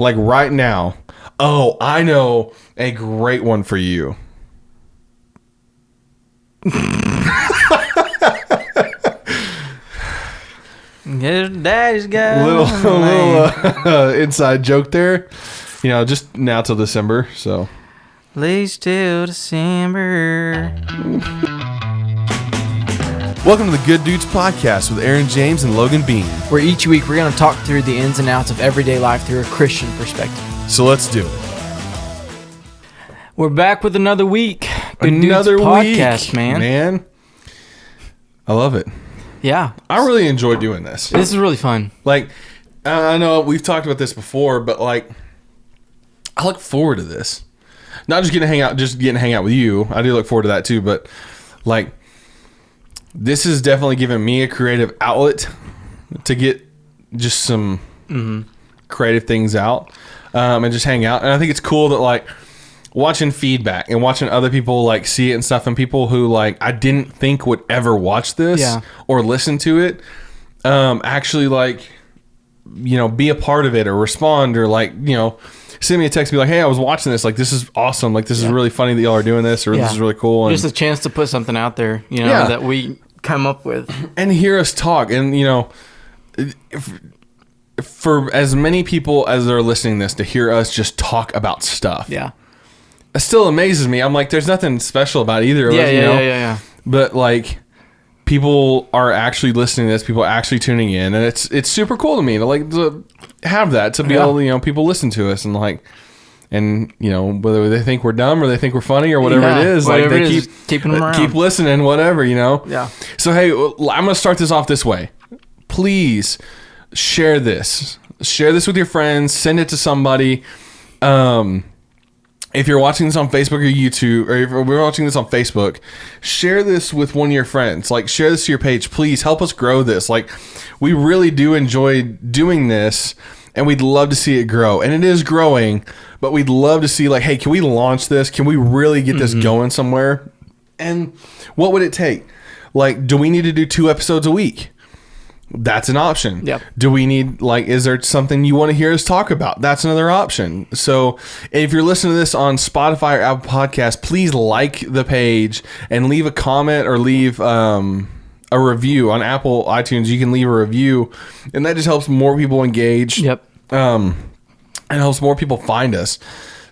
like right now. Oh, I know a great one for you. His daddy's got little inside joke there. You know, just now till December. So, at least till December. welcome to the Good Dudes Podcast with Aaron James and Logan Bean. Where each week we're going to talk through the ins and outs of everyday life through a Christian perspective. So let's do it. We're back with another week. Good Another Dudes week, podcast, man. I love it. Yeah, I really enjoy doing this. this is really fun. Like, I know we've talked about this before, but like, I look forward to this. Not just getting to hang out with you. I do look forward to that too, but like, this has definitely given me a creative outlet to get just some creative things out and just hang out. And I think it's cool that like watching feedback and watching other people like see it and stuff, and people who like I didn't think would ever watch this or listen to it actually like, you know, be a part of it or respond or like, you know, send me a text and be like, hey, I was watching this, like this is awesome, like this is really funny that y'all are doing this, or this is really cool, and just a chance to put something out there, you know, that we come up with and hear us talk. And you know, for as many people as are listening to this, to hear us just talk about stuff, it still amazes me. I'm like, there's nothing special about either of us, you know? Yeah. But like, people are actually listening to this, people are actually tuning in, and it's super cool to me to like to have that, to be able to, you know, people listen to us and like, and you know, whether they think we're dumb or they think we're funny or whatever it is, like they keeping them around. Keep listening, whatever, you know? Yeah. So hey, I'm gonna start this off this way. Please share this. Share this with your friends, send it to somebody. If you're watching this on Facebook or YouTube, or if we're watching this on Facebook, share this with one of your friends. Like, share this to your page. Please help us grow this. Like, we really do enjoy doing this, and we'd love to see it grow. And it is growing, but we'd love to see, like, hey, can we launch this? Can we really get this going somewhere? And what would it take? Like, do we need to do 2 episodes a week? That's an option. Yep. Do we need, like, is there something you want to hear us talk about? That's another option. So if you're listening to this on Spotify or Apple Podcasts, please like the page and leave a comment or leave a review. On Apple iTunes, you can leave a review, and that just helps more people engage. Yep. And helps more people find us.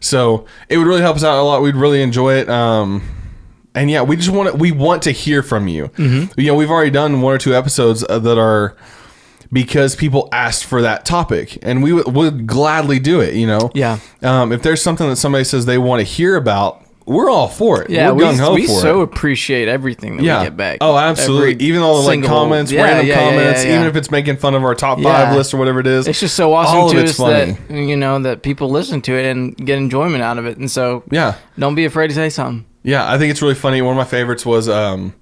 So it would really help us out a lot. We'd really enjoy it. And yeah, we want to hear from you. You know, we've already done 1 or 2 episodes that are because people asked for that topic, and we would gladly do it, you know? Yeah. If there's something that somebody says they want to hear about, we're all for it. Yeah, we're gung-ho we for so it. appreciate everything that we get back. Oh, absolutely. Even all the like comments, random comments, even if it's making fun of our top 5 list or whatever it is. It's just so awesome all to of it's us funny. that, you know, that people listen to it and get enjoyment out of it. And so don't be afraid to say something. Yeah, I think it's really funny. One of my favorites was a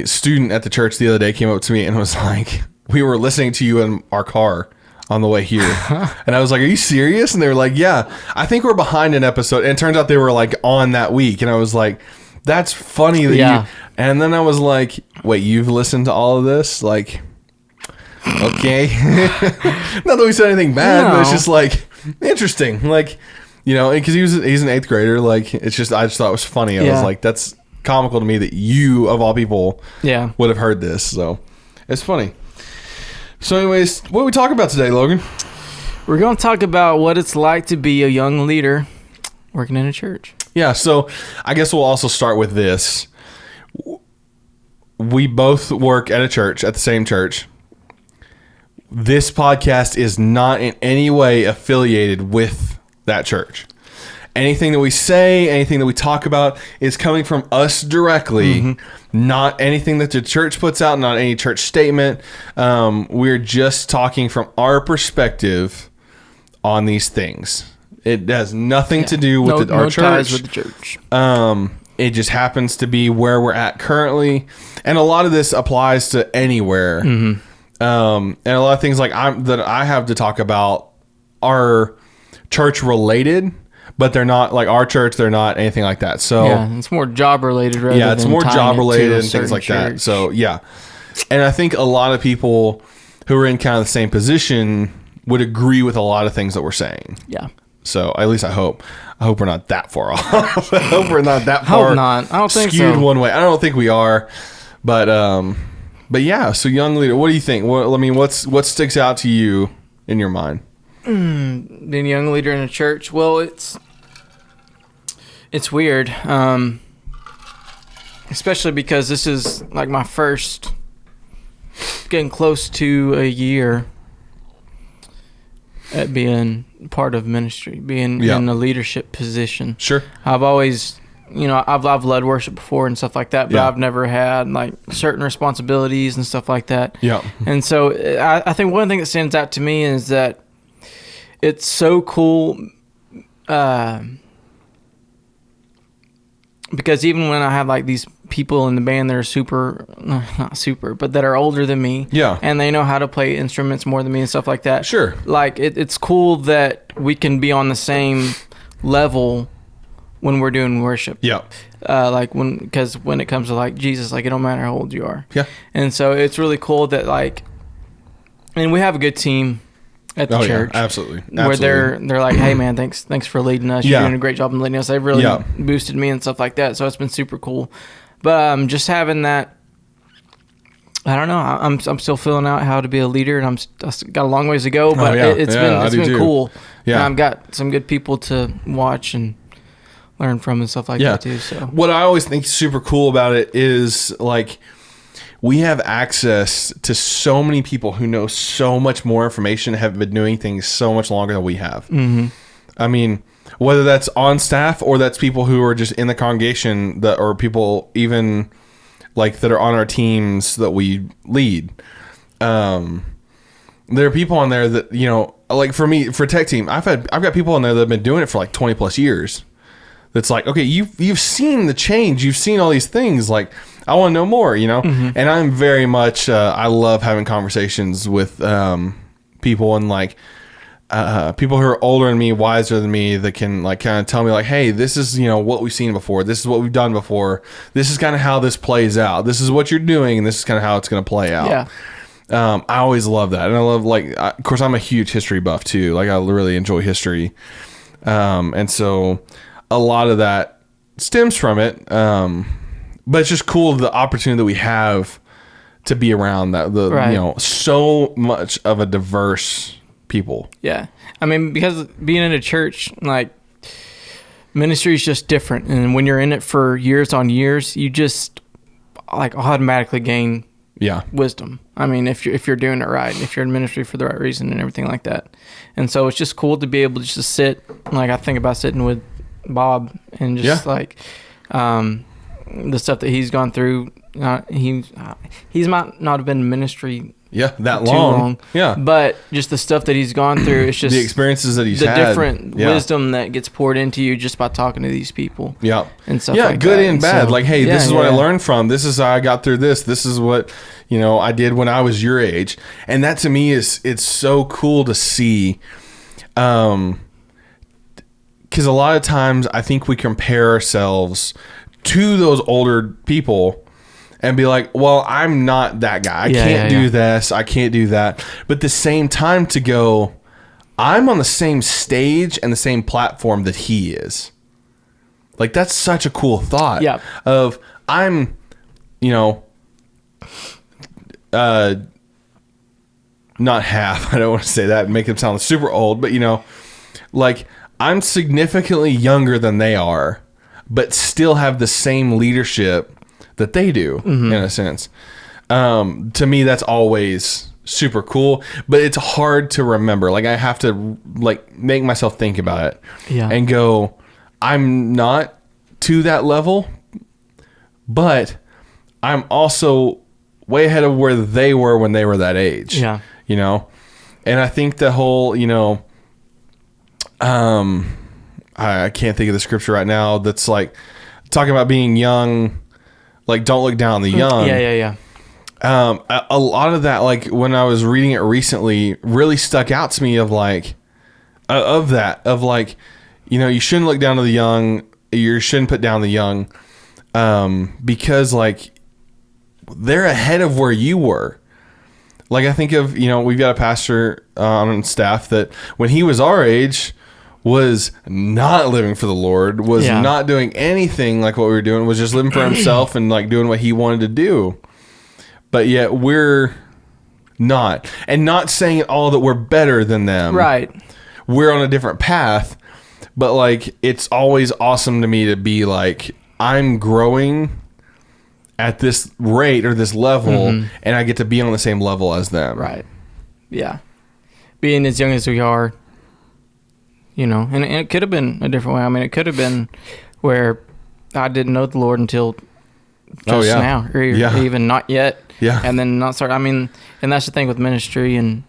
student at the church the other day came up to me and was like, we were listening to you in our car on the way here. And I was like, are you serious? And they were like, yeah, I think we're behind an episode. And it turns out they were like on that week. And I was like, that's funny that you... And then I was like, wait, you've listened to all of this? Like, okay. Not that we said anything bad, but it's just like, interesting. Like... You know, because he's an 8th grader. Like, it's just, I just thought it was funny. I was like, that's comical to me that you, of all people, would have heard this. So, it's funny. So, anyways, what are we talking about today, Logan? We're going to talk about what it's like to be a young leader working in a church. Yeah, so I guess we'll also start with this. We both work at a church, at the same church. This podcast is not in any way affiliated with that church. Anything that we say, anything that we talk about is coming from us directly, not anything that the church puts out, not any church statement. We're just talking from our perspective on these things. It has nothing to do with our church. Ties with the church. It just happens to be where we're at currently. And a lot of this applies to anywhere. And a lot of things like that I have to talk about are church related, but they're not like our church. They're not anything like that. So it's more job related. It's more job related and things like that. So and I think a lot of people who are in kind of the same position would agree with a lot of things that we're saying. Yeah. So at least I hope we're not that far off. I hope we're not that far. Hope not. I don't think skewed so. one way. I don't think we are, but yeah. So young leader, what do you think? What sticks out to you in your mind? Being a young leader in a church. Well, it's weird, especially because this is like my first, getting close to a year at being part of ministry, being in a leadership position. Sure. I've always, I've led worship before and stuff like that, but I've never had like certain responsibilities and stuff like that. Yeah. And so I think one thing that stands out to me is that it's so cool, because even when I have like these people in the band that are not super, but that are older than me, and they know how to play instruments more than me and stuff like that. Sure. Like it's cool that we can be on the same level when we're doing worship. Yeah. Because when it comes to like Jesus, like it don't matter how old you are. Yeah. And so it's really cool that and we have a good team at the church. Yeah, absolutely. Where they're like, hey man, thanks for leading us. You're doing a great job in leading us. They've really boosted me and stuff like that. So it's been super cool. But just having that, I don't know. I'm still filling out how to be a leader, and I got a long ways to go. But it's been cool. Yeah, and I've got some good people to watch and learn from and stuff like that too. So what I always think is super cool about it is like, we have access to so many people who know so much more information, have been doing things so much longer than we have. Mm-hmm. I mean, whether that's on staff or that's people who are just in the congregation, or people even like that are on our teams that we lead. There are people on there that, like for me, for tech team, I've got people on there that have been doing it for like 20 plus years. That's like, okay, you've seen the change, you've seen all these things, like I want to know more, Mm-hmm. And I'm very much I love having conversations with people, and like people who are older than me, wiser than me, that can like kind of tell me like, hey, this is what we've seen before, this is what we've done before, this is kind of how this plays out, this is what you're doing, and this is kind of how it's going to play out. I always love that, and I love of course I'm a huge history buff too, like I really enjoy history, and so a lot of that stems from it. But it's just cool, the opportunity that we have to be around that, so much of a diverse people. Yeah. I mean, because being in a church, like ministry is just different. And when you're in it for years on years, you just like automatically gain wisdom. I mean, if you're doing it right, if you're in ministry for the right reason and everything like that. And so it's just cool to be able to just sit, like I think about sitting with Bob and just the stuff that he's gone through. He's might not have been in ministry that long. But just the stuff that he's gone through, it's just the experiences that he's had, the had, different wisdom that gets poured into you just by talking to these people. And stuff like good that. and bad. So, like, hey, this is what I learned from. This is how I got through this. This is what I did when I was your age. And that to me it's so cool to see. Because a lot of times I think we compare ourselves to those older people and be like, well, I'm not that guy. I can't do this. I can't do that. But at the same time to go, I'm on the same stage and the same platform that he is. Like, that's such a cool thought. Of I'm, not half. I don't want to say that and make them sound super old, but like I'm significantly younger than they are, but still have the same leadership that they do, in a sense. To me, that's always super cool, but it's hard to remember. Like, I have to make myself think about it and go, I'm not to that level, but I'm also way ahead of where they were when they were that age. And I think the whole, I can't think of the scripture right now that's like talking about being young, like don't look down on the young. A lot of that, like when I was reading it recently, really stuck out to me of like, you shouldn't look down to the young, you shouldn't put down the young, because like they're ahead of where you were. Like I think of, we've got a pastor on staff that when he was our age was not living for the Lord, was not doing anything like what we were doing, was just living for himself and like doing what he wanted to do. But yet we're not. And not saying at all that we're better than them. Right. We're on a different path. But like, it's always awesome to me to be like, I'm growing at this rate or this level, and I get to be on the same level as them. Right. Yeah. Being as young as we are, and it could have been a different way. I mean, it could have been where I didn't know the Lord until just now, or even not yet. Yeah. And then not start. I mean, and that's the thing with ministry and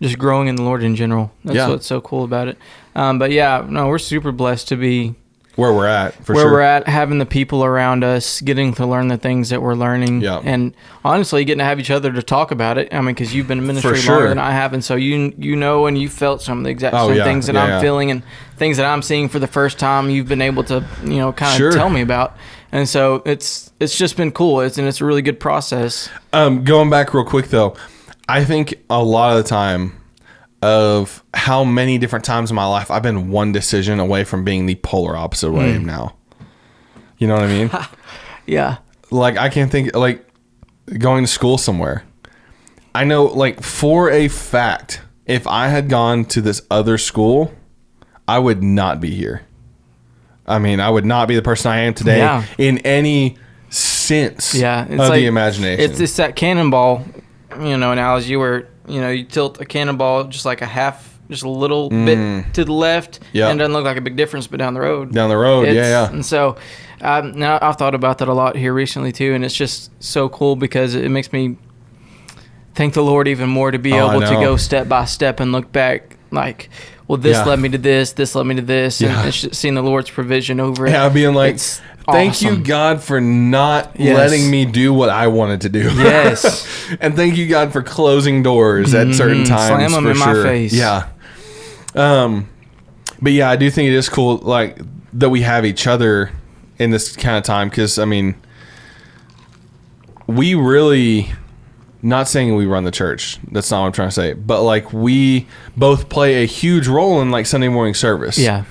just growing in the Lord in general. That's what's so cool about it. But we're super blessed to be where we're at, we're at, having the people around us, getting to learn the things that we're learning, and honestly, getting to have each other to talk about it. I mean, because you've been in ministry longer than I have, and so you know, and you felt some of the exact same things that I'm feeling, and things that I'm seeing for the first time. You've been able to, kind of tell me about, and so it's just been cool. It's a really good process. Going back real quick though, I think a lot of the time, of how many different times in my life I've been one decision away from being the polar opposite way now. You know what I mean? Yeah. Like I can't think, like going to school somewhere. I know, like for a fact, if I had gone to this other school, I would not be here. I mean, I would not be the person I am today in any sense of the imagination. It's that cannonball, analogy where you tilt a cannonball just like just a little bit to the left, and it doesn't look like a big difference, but down the road. And so now I've thought about that a lot here recently too, and it's just so cool because it makes me thank the Lord even more to be able to go step by step and look back like, well, this led me to this led me to this, and it's just seeing the Lord's provision over it. Yeah, being like, thank you, God, for not letting me do what I wanted to do. Yes. And thank you, God, for closing doors at certain times. Slam them in my face. Yeah. But yeah, I do think it is cool, like, that we have each other in this kind of time. Because, I mean, we really, not saying we run the church. That's not what I'm trying to say. But, like, we both play a huge role in, like, Sunday morning service. Yeah.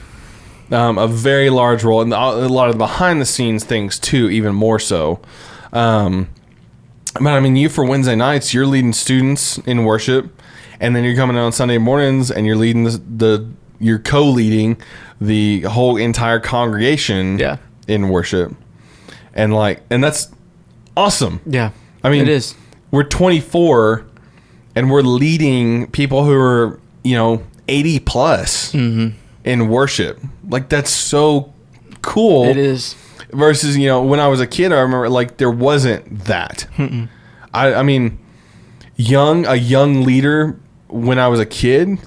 A very large role, and a lot of the behind the scenes things too, even more so. But I mean, you for Wednesday nights, you're leading students in worship, and then you're coming on Sunday mornings and you're leading you're co-leading the whole entire congregation in worship, and that's awesome. Yeah, I mean, it is. We're 24, and we're leading people who are 80 plus. In worship. Like, that's so cool. It is. Versus, when I was a kid, I remember, like, there wasn't that. I mean, a young leader when I was a kid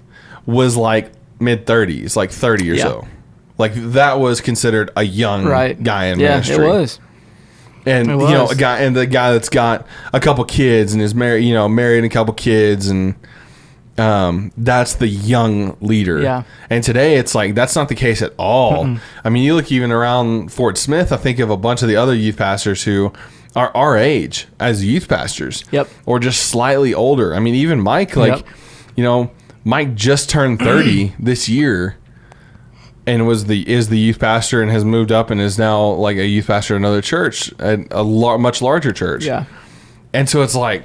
was like mid-30s, like 30 or so. Like, that was considered a young guy in ministry. Yeah, it was. And, the guy that's got a couple kids and is married, married a couple kids, and that's the young leader. Yeah. And today it's like, that's not the case at all. I mean, you look even around Fort Smith, I think of a bunch of the other youth pastors who are our age as youth pastors. Yep. Or just slightly older. I mean, even Mike, like, Mike just turned 30 this year and is the youth pastor and has moved up and is now like a youth pastor at another church, at a much larger church. Yeah. And so it's like,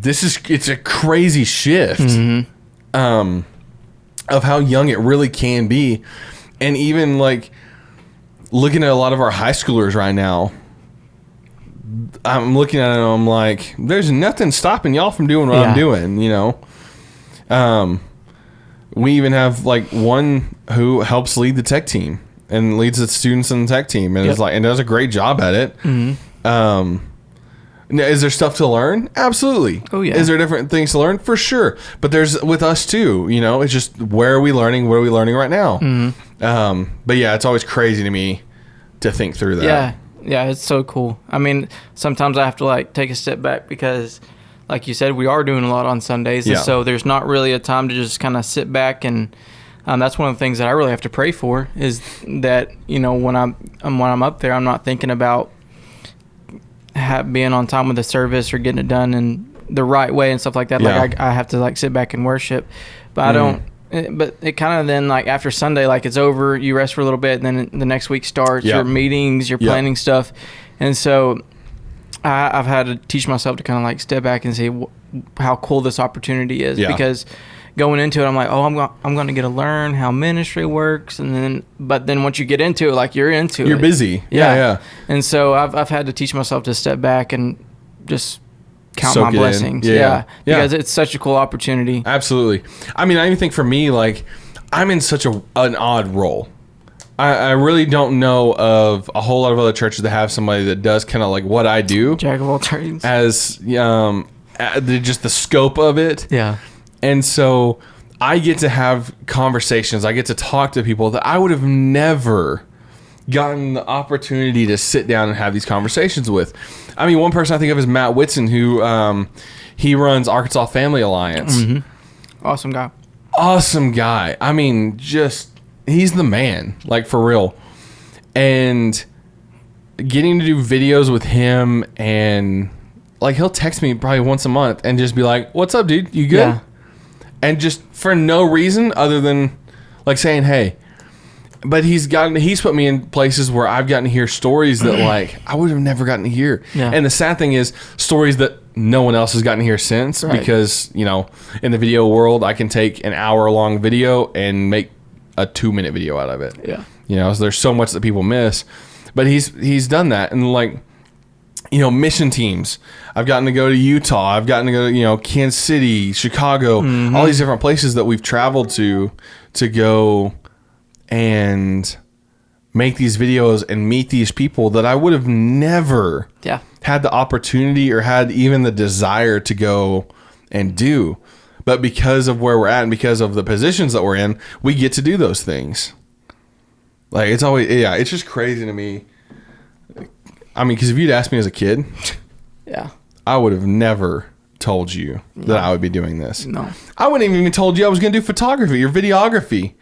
it's a crazy shift of how young it really can be. And even like looking at a lot of our high schoolers right now, I'm looking at it and I'm like, there's nothing stopping y'all from doing what I'm doing, we even have like one who helps lead the tech team and leads the students in the tech team and is like, and does a great job at it. Is there stuff to learn? Absolutely. Oh, yeah. Is there different things to learn? For sure. But there's with us too, it's just, where are we learning? What are we learning right now? But yeah, it's always crazy to me to think through that. Yeah, it's so cool. I mean, sometimes I have to like take a step back because, like you said, we are doing a lot on Sundays. And so there's not really a time to just kind of sit back. And that's one of the things that I really have to pray for, is that, when I'm up there, I'm not thinking about being on time with the service or getting it done in the right way and stuff like that. Like I have to like sit back and worship, but I don't. But it kind of then like after Sunday, like it's over, you rest for a little bit, and then the next week starts. Your meetings, your planning stuff, and so I've had to teach myself to kind of like step back and see how cool this opportunity is because going into it, I'm like, oh, I'm going to get to learn how ministry works, but then once you get into it, like you're into it. You're busy. Yeah. And so I've had to teach myself to step back and just count Soak my blessings. Because it's such a cool opportunity. Absolutely. I mean, I even think for me, like I'm in such an odd role. I really don't know of a whole lot of other churches that have somebody that does kind of like what I do. Jack of all trades. As just the scope of it. Yeah. And so I get to have conversations. I get to talk to people that I would have never gotten the opportunity to sit down and have these conversations with. I mean, one person I think of is Matt Whitson, who he runs Arkansas Family Alliance. Mm-hmm. Awesome guy. I mean, he's the man, like for real. And getting to do videos with him, and like he'll text me probably once a month and just be like, "What's up, dude? You good?" Yeah. And just for no reason other than like saying, "Hey." But he's put me in places where I've gotten to hear stories that like I would have never gotten to hear. Yeah. And the sad thing is stories that no one else has gotten to hear since, because, you know, in the video world, I can take an hour-long video and make a 2-minute video out of it. Yeah. You know, so there's so much that people miss. But he's done that. And like, you know, mission teams. I've gotten to go to Utah. I've gotten to go to, you know, Kansas City, Chicago, all these different places that we've traveled to go and make these videos and meet these people that I would have never had the opportunity or had even the desire to go and do. But because of where we're at and because of the positions that we're in, we get to do those things. Like, it's always, it's just crazy to me. I mean, because if you'd asked me as a kid, I would have never told you that I would be doing this. No. I wouldn't even told you I was going to do photography or videography.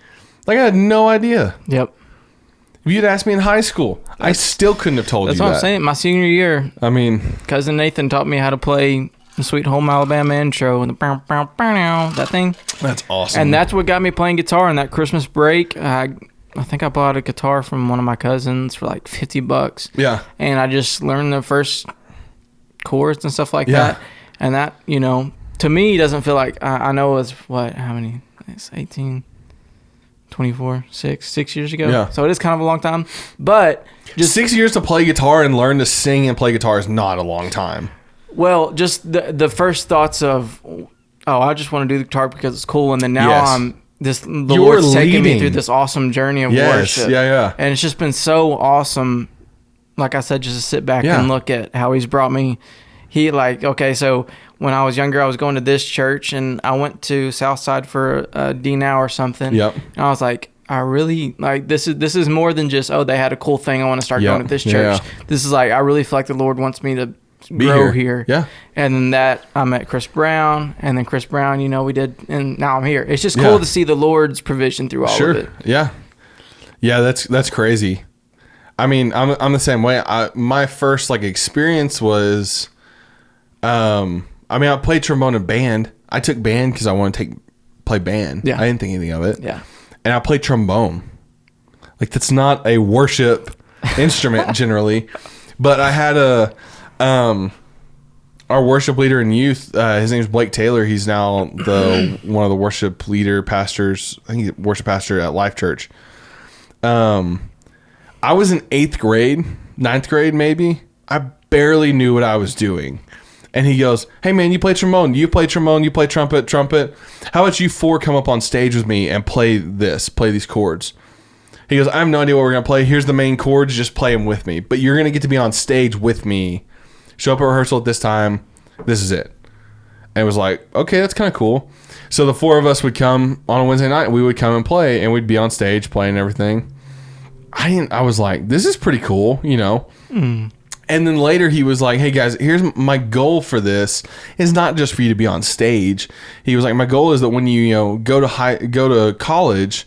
Like, I had no idea. Yep. If you'd asked me in high school, I still couldn't have told you that. That's what I'm saying. My senior year, I mean, cousin Nathan taught me how to play the Sweet Home Alabama intro and the that thing. That's awesome. And that's what got me playing guitar. And that Christmas break, I think I bought a guitar from one of my cousins for like $50. Yeah. And I just learned the first chords and stuff like that. And that, you know, to me doesn't feel like, I know it was how many? It's 18. 24, 6 years ago. Yeah. So it is kind of a long time. But just 6 years to play guitar and learn to sing and play guitar is not a long time. Well, just the first thoughts of, I just want to do the guitar because it's cool. And then now the Lord's taking me through this awesome journey of worship. Yeah. And it's just been so awesome. Like I said, just to sit back and look at how he's brought me. So when I was younger, I was going to this church, and I went to Southside for a D-Now or something. Yep. And I was like, I really like this is more than just, they had a cool thing, I want to start going to this church. This is like, I really feel like the Lord wants me to grow here. Yeah. And then that I met Chris Brown, and then Chris Brown, you know, we did, and now I'm here. It's just cool to see the Lord's provision through all of it. Yeah. Yeah, that's crazy. I mean, I'm the same way. My first like experience was I played trombone in band. I took band because I wanted to play band. Yeah. I didn't think anything of it. Yeah. And I played trombone. Like, that's not a worship instrument generally. But I had our worship leader in youth, his name is Blake Taylor. He's now one of the worship leader pastors. I think he's a worship pastor at Life Church. I was in 8th grade, 9th grade maybe. I barely knew what I was doing. And he goes, "Hey man, you play trombone. You play trombone. You play trumpet. How about you 4 come up on stage with me and play these chords?" He goes, "I have no idea what we're going to play. Here's the main chords. Just play them with me. But you're going to get to be on stage with me. Show up at rehearsal at this time. This is it." And it was like, okay, that's kind of cool. So the 4 of us would come on a Wednesday night, and we would come and play, and we'd be on stage playing everything. I was like, this is pretty cool, you know? And then later he was like, "Hey guys, here's my goal for this is not just for you to be on stage." He was like, "My goal is that when you go to college,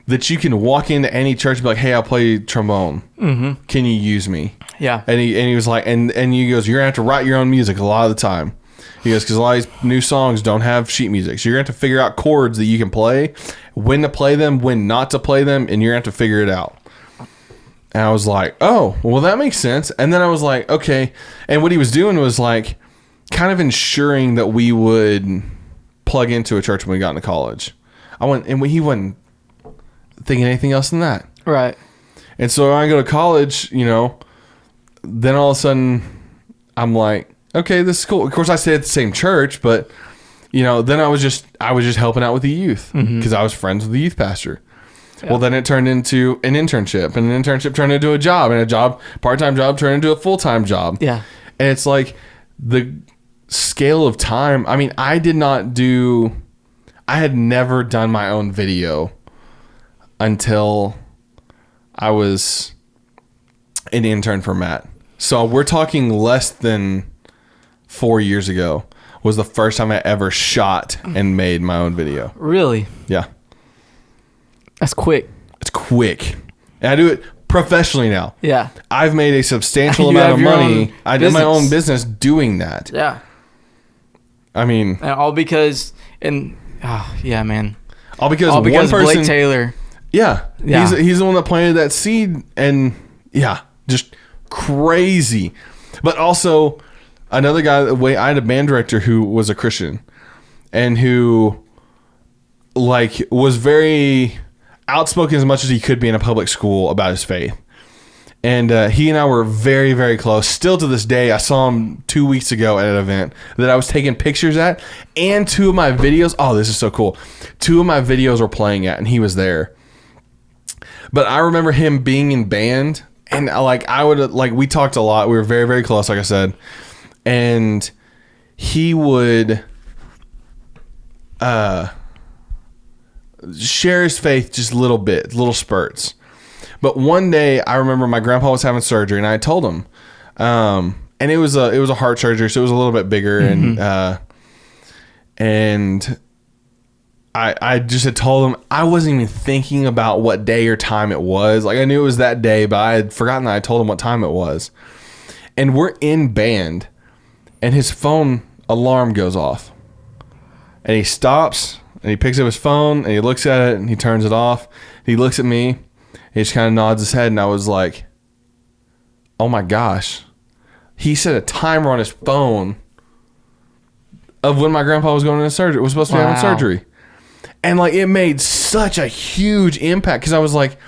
that you can walk into any church and be like, hey, I'll play trombone. Mm-hmm. Can you use me? Yeah. And he was like, and he goes, you're going to have to write your own music a lot of the time. He goes, because a lot of these new songs don't have sheet music. So you're going to have to figure out chords that you can play, when to play them, when not to play them, and you're going to have to figure it out. And I was like, oh, well, that makes sense. And then I was like, okay. And what he was doing was like kind of ensuring that we would plug into a church when we got into college. He wasn't thinking anything else than that. Right. And so when I go to college, then all of a sudden I'm like, okay, this is cool. Of course, I stayed at the same church, but then I was just helping out with the youth because I was friends with the youth pastor. Yeah. Well, then it turned into an internship, and an internship turned into a job, and part-time job turned into a full-time job. Yeah. And it's like the scale of time. I mean, I had never done my own video until I was an intern for Matt. So we're talking less than 4 years ago was the first time I ever shot and made my own video. Really? Yeah. That's quick. It's quick. And I do it professionally now. Yeah. I've made a substantial amount of money. I did my own business doing that. Yeah. I mean. And all because, yeah, man. All because one person, Blake Taylor. Yeah. He's the one that planted that seed, and yeah, just crazy. But also another guy, I had a band director who was a Christian and who was very outspoken as much as he could be in a public school about his faith. And he and I were very, very close. Still to this day, I saw him 2 weeks ago at an event that I was taking pictures at, and 2 of my videos. Oh, this is so cool. 2 of my videos were playing at, and he was there. But I remember him being in band, and we talked a lot. We were very, very close, like I said. And he would share his faith just little spurts. But one day I remember my grandpa was having surgery, and I told him, and it was a heart surgery, so it was a little bit bigger. Mm-hmm. And I just had told him I wasn't even thinking about what day or time it was. Like, I knew it was that day, but I had forgotten that I told him what time it was. And we're in band, and his phone alarm goes off, and he stops. And he picks up his phone, and he looks at it, and he turns it off. He looks at me, and he just kind of nods his head, and I was like, oh my gosh. He set a timer on his phone of when my grandpa was going into surgery. Was supposed to be having surgery. And it made such a huge impact, because I was like,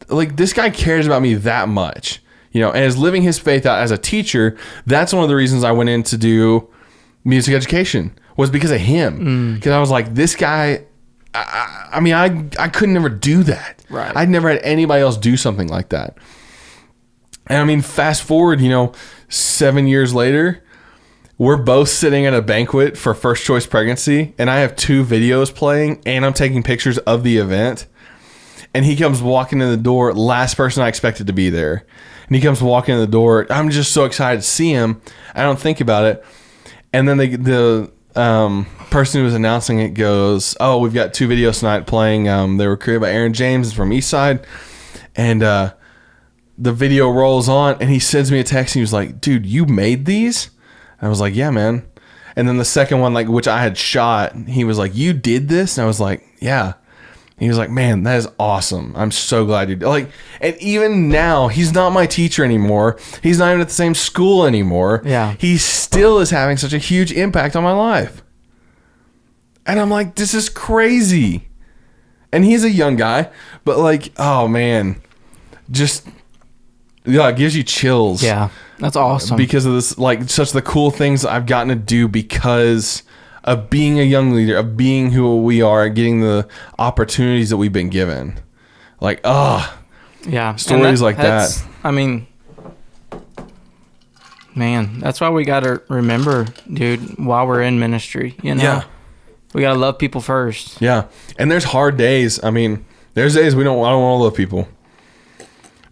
this guy cares about me that much. And is living his faith out as a teacher. That's one of the reasons I went in to do music education. Was because of him. Because I was like, this guy, I could never do that. Right. I'd never had anybody else do something like that. And fast forward, 7 years later, we're both sitting at a banquet for First Choice Pregnancy, and I have 2 videos playing, and I'm taking pictures of the event. And he comes walking in the door, last person I expected to be there. And he comes walking in the door. I'm just so excited to see him. I don't think about it. And then the person who was announcing it goes, oh, we've got 2 videos tonight playing. They were created by Aaron James from Eastside. And the video rolls on, and he sends me a text, and he was like, dude, you made these? And I was like, yeah, man. And then the second one, which I had shot, he was like, you did this? And I was like, yeah. And he was like, man, that is awesome. I'm so glad you did. And even now, he's not my teacher anymore. He's not even at the same school anymore. Yeah. He still is having such a huge impact on my life. And I'm like, this is crazy. And he's a young guy, but oh man, just, it gives you chills. Yeah. That's awesome. Because of this, such the cool things I've gotten to do because of being a young leader, of being who we are, getting the opportunities that we've been given. Yeah. Stories like that. Man, that's why we got to remember, dude, while we're in ministry, Yeah. We got to love people first. Yeah. And there's hard days. There's days I don't want to love people.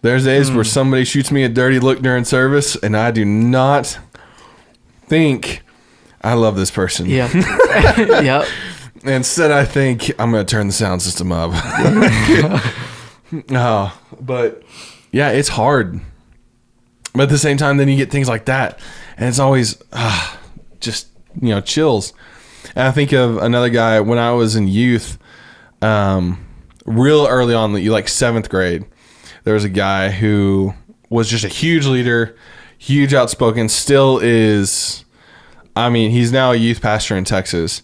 There's days where somebody shoots me a dirty look during service, and I do not think I love this person. Yeah. Yep. Instead, I think I'm going to turn the sound system up. But yeah, it's hard. But at the same time, then you get things like that. And it's always just, chills. And I think of another guy when I was in youth, real early on, like 7th grade, there was a guy who was just a huge leader, huge outspoken, still is. I mean, he's now a youth pastor in Texas.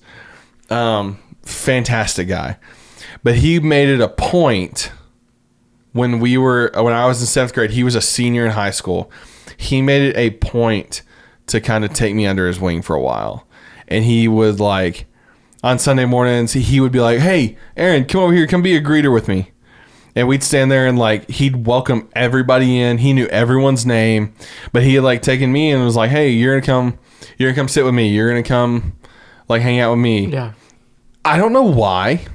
Fantastic guy. But he made it a point when I was in 7th grade, he was a senior in high school. He made it a point to kind of take me under his wing for a while. And he would like, on Sunday mornings, he would be like, hey, Aaron, come over here. Come be a greeter with me. And we'd stand there and like, he'd welcome everybody in. He knew everyone's name, but he had like taken me and was like, hey, you're going to come sit with me. You're going to come like hang out with me. Yeah. I don't know why.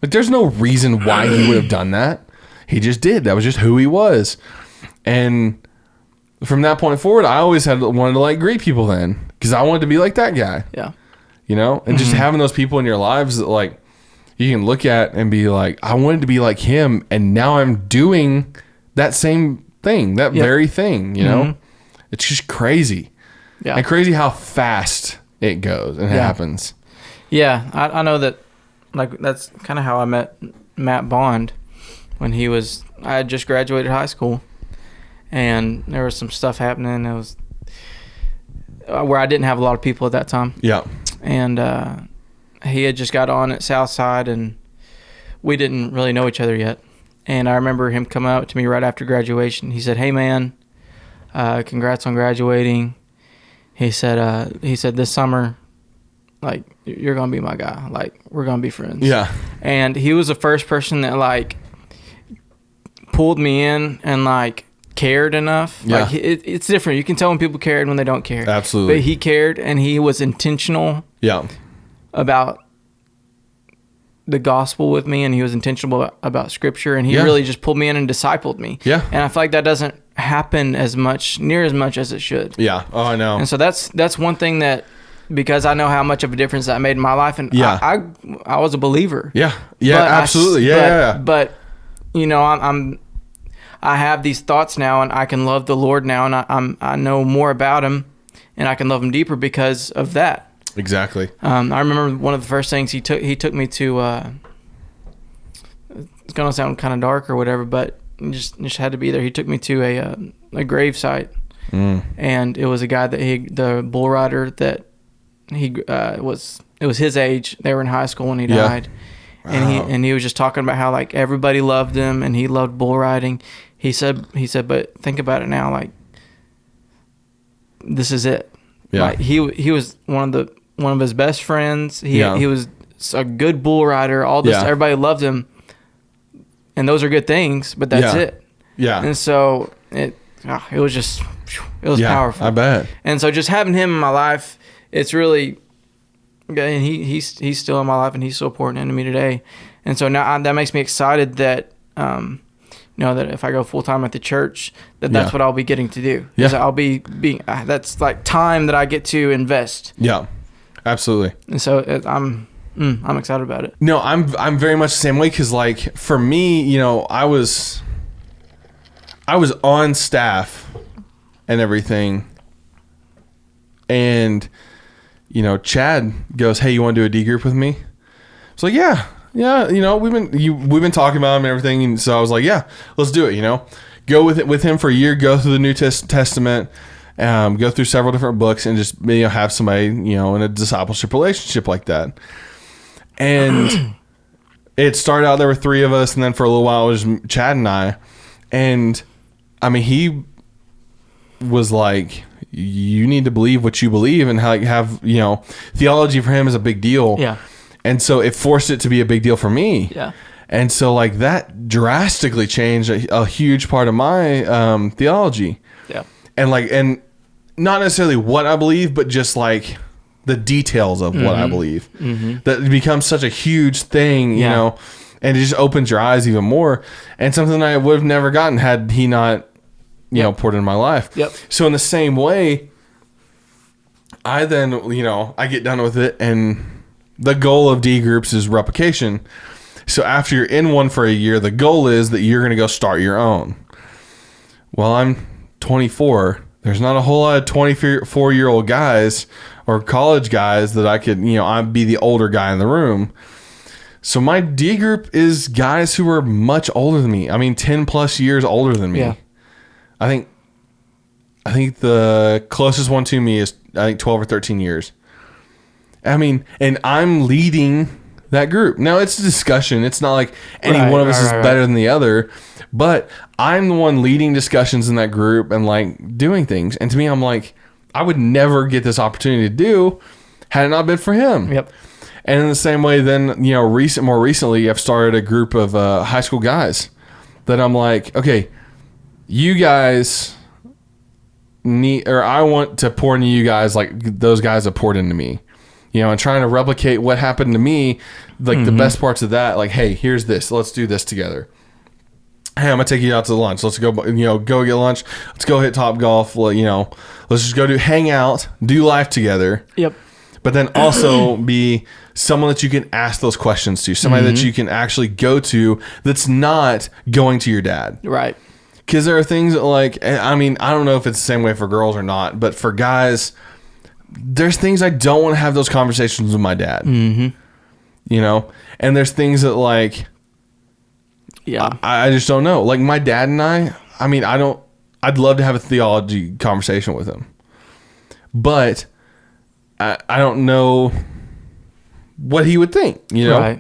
Like, there's no reason why he would have done that. He just did. That was just who he was. And from that point forward, I always wanted to like greet people then because I wanted to be like that guy. Yeah. And just having those people in your lives that like you can look at and be like, I wanted to be like him. And now I'm doing that same thing, that very thing, It's just crazy. Yeah. And crazy how fast it goes and happens. Yeah. I know that like that's kind of how I met Matt Bond when I had just graduated high school. And there was some stuff happening. It was where I didn't have a lot of people at that time. Yeah. And he had just got on at Southside, and we didn't really know each other yet. And I remember him coming up to me right after graduation. He said, hey, man, congrats on graduating. He said, this summer, like, you're going to be my guy. Like, we're going to be friends. Yeah. And he was the first person that, like, pulled me in and, like, cared enough. Yeah. Like it's different. You can tell when people care and when they don't care. Absolutely. But he cared, and he was intentional. Yeah. About the gospel with me, and he was intentional about scripture, and he really just pulled me in and discipled me. Yeah. And I feel like that doesn't happen near as much as it should. Yeah. Oh, I know. And so that's one thing that, because I know how much of a difference that made in my life, and I was a believer. Yeah. Yeah. But absolutely. But I have these thoughts now, and I can love the Lord now, and I know more about Him, and I can love Him deeper because of that. Exactly. I remember one of the first things he took me to. It's gonna sound kind of dark or whatever, but just had to be there. He took me to a grave site, and it was a guy that the bull rider that it was his age. They were in high school when he died. Wow. And he was just talking about how like everybody loved him and he loved bull riding. He said, but think about it now, like this is it. Yeah. Like he was one of his best friends. He was a good bull rider. All this, everybody loved him, and those are good things. But that's it. Yeah. And so it was powerful. I bet. And so just having him in my life, it's really. And he's still in my life, and he's still pouring into me today. And so now that makes me excited that that if I go full time at the church, that's what I'll be getting to do. Yeah, I'll be being that's like time that I get to invest. Yeah, absolutely. And so I'm excited about it. No, I'm very much the same way, because like for me, I was on staff and everything, and. Chad goes, hey, you want to do a D group with me? It's like, yeah, we've been talking about him and everything, and so I was like, yeah, let's do it. Go with him for a year, go through the New Testament, go through several different books, and just have somebody in a discipleship relationship like that. And it started out there were 3 of us, and then for a little while it was Chad and I, and I mean he was like, you need to believe what you believe, and have theology for him is a big deal. Yeah. And so it forced it to be a big deal for me. Yeah. And so like that drastically changed a huge part of my theology. Yeah. And not necessarily what I believe, but just like the details of what I believe. Mm-hmm. That becomes such a huge thing, and it just opens your eyes even more. And something I would have never gotten had he not poured into my life. Yep. So in the same way, I then, I get done with it, and the goal of D groups is replication. So after you're in one for a year, the goal is that you're going to go start your own. Well, I'm 24. There's not a whole lot of 24-year-old guys or college guys that I could, I'd be the older guy in the room. So my D group is guys who are much older than me. I mean, 10 plus years older than me. Yeah. I think the closest one to me is 12 or 13 years. I mean, and I'm leading that group. Now it's a discussion. It's not like any one of us is better than the other, but I'm the one leading discussions in that group and like doing things. And to me, I'm like, I would never get this opportunity to do had it not been for him. Yep. And in the same way, then, more recently, I've started a group of high school guys that I'm like, okay, you guys I want to pour into you guys like those guys have poured into me. And trying to replicate what happened to me, like the best parts of that, like, hey, here's this. Let's do this together. Hey, I'm going to take you out to lunch. Let's go, go get lunch. Let's go hit Topgolf. Let's just go hang out, do life together. Yep. But then also be someone that you can ask those questions to, somebody that you can actually go to that's not going to your dad. Right. Because there are things that like, I mean, I don't know if it's the same way for girls or not, but for guys, there's things I don't want to have those conversations with my dad. And there's things that like, yeah, I just don't know. Like my dad and I'd love to have a theology conversation with him, but I don't know what he would think, Right.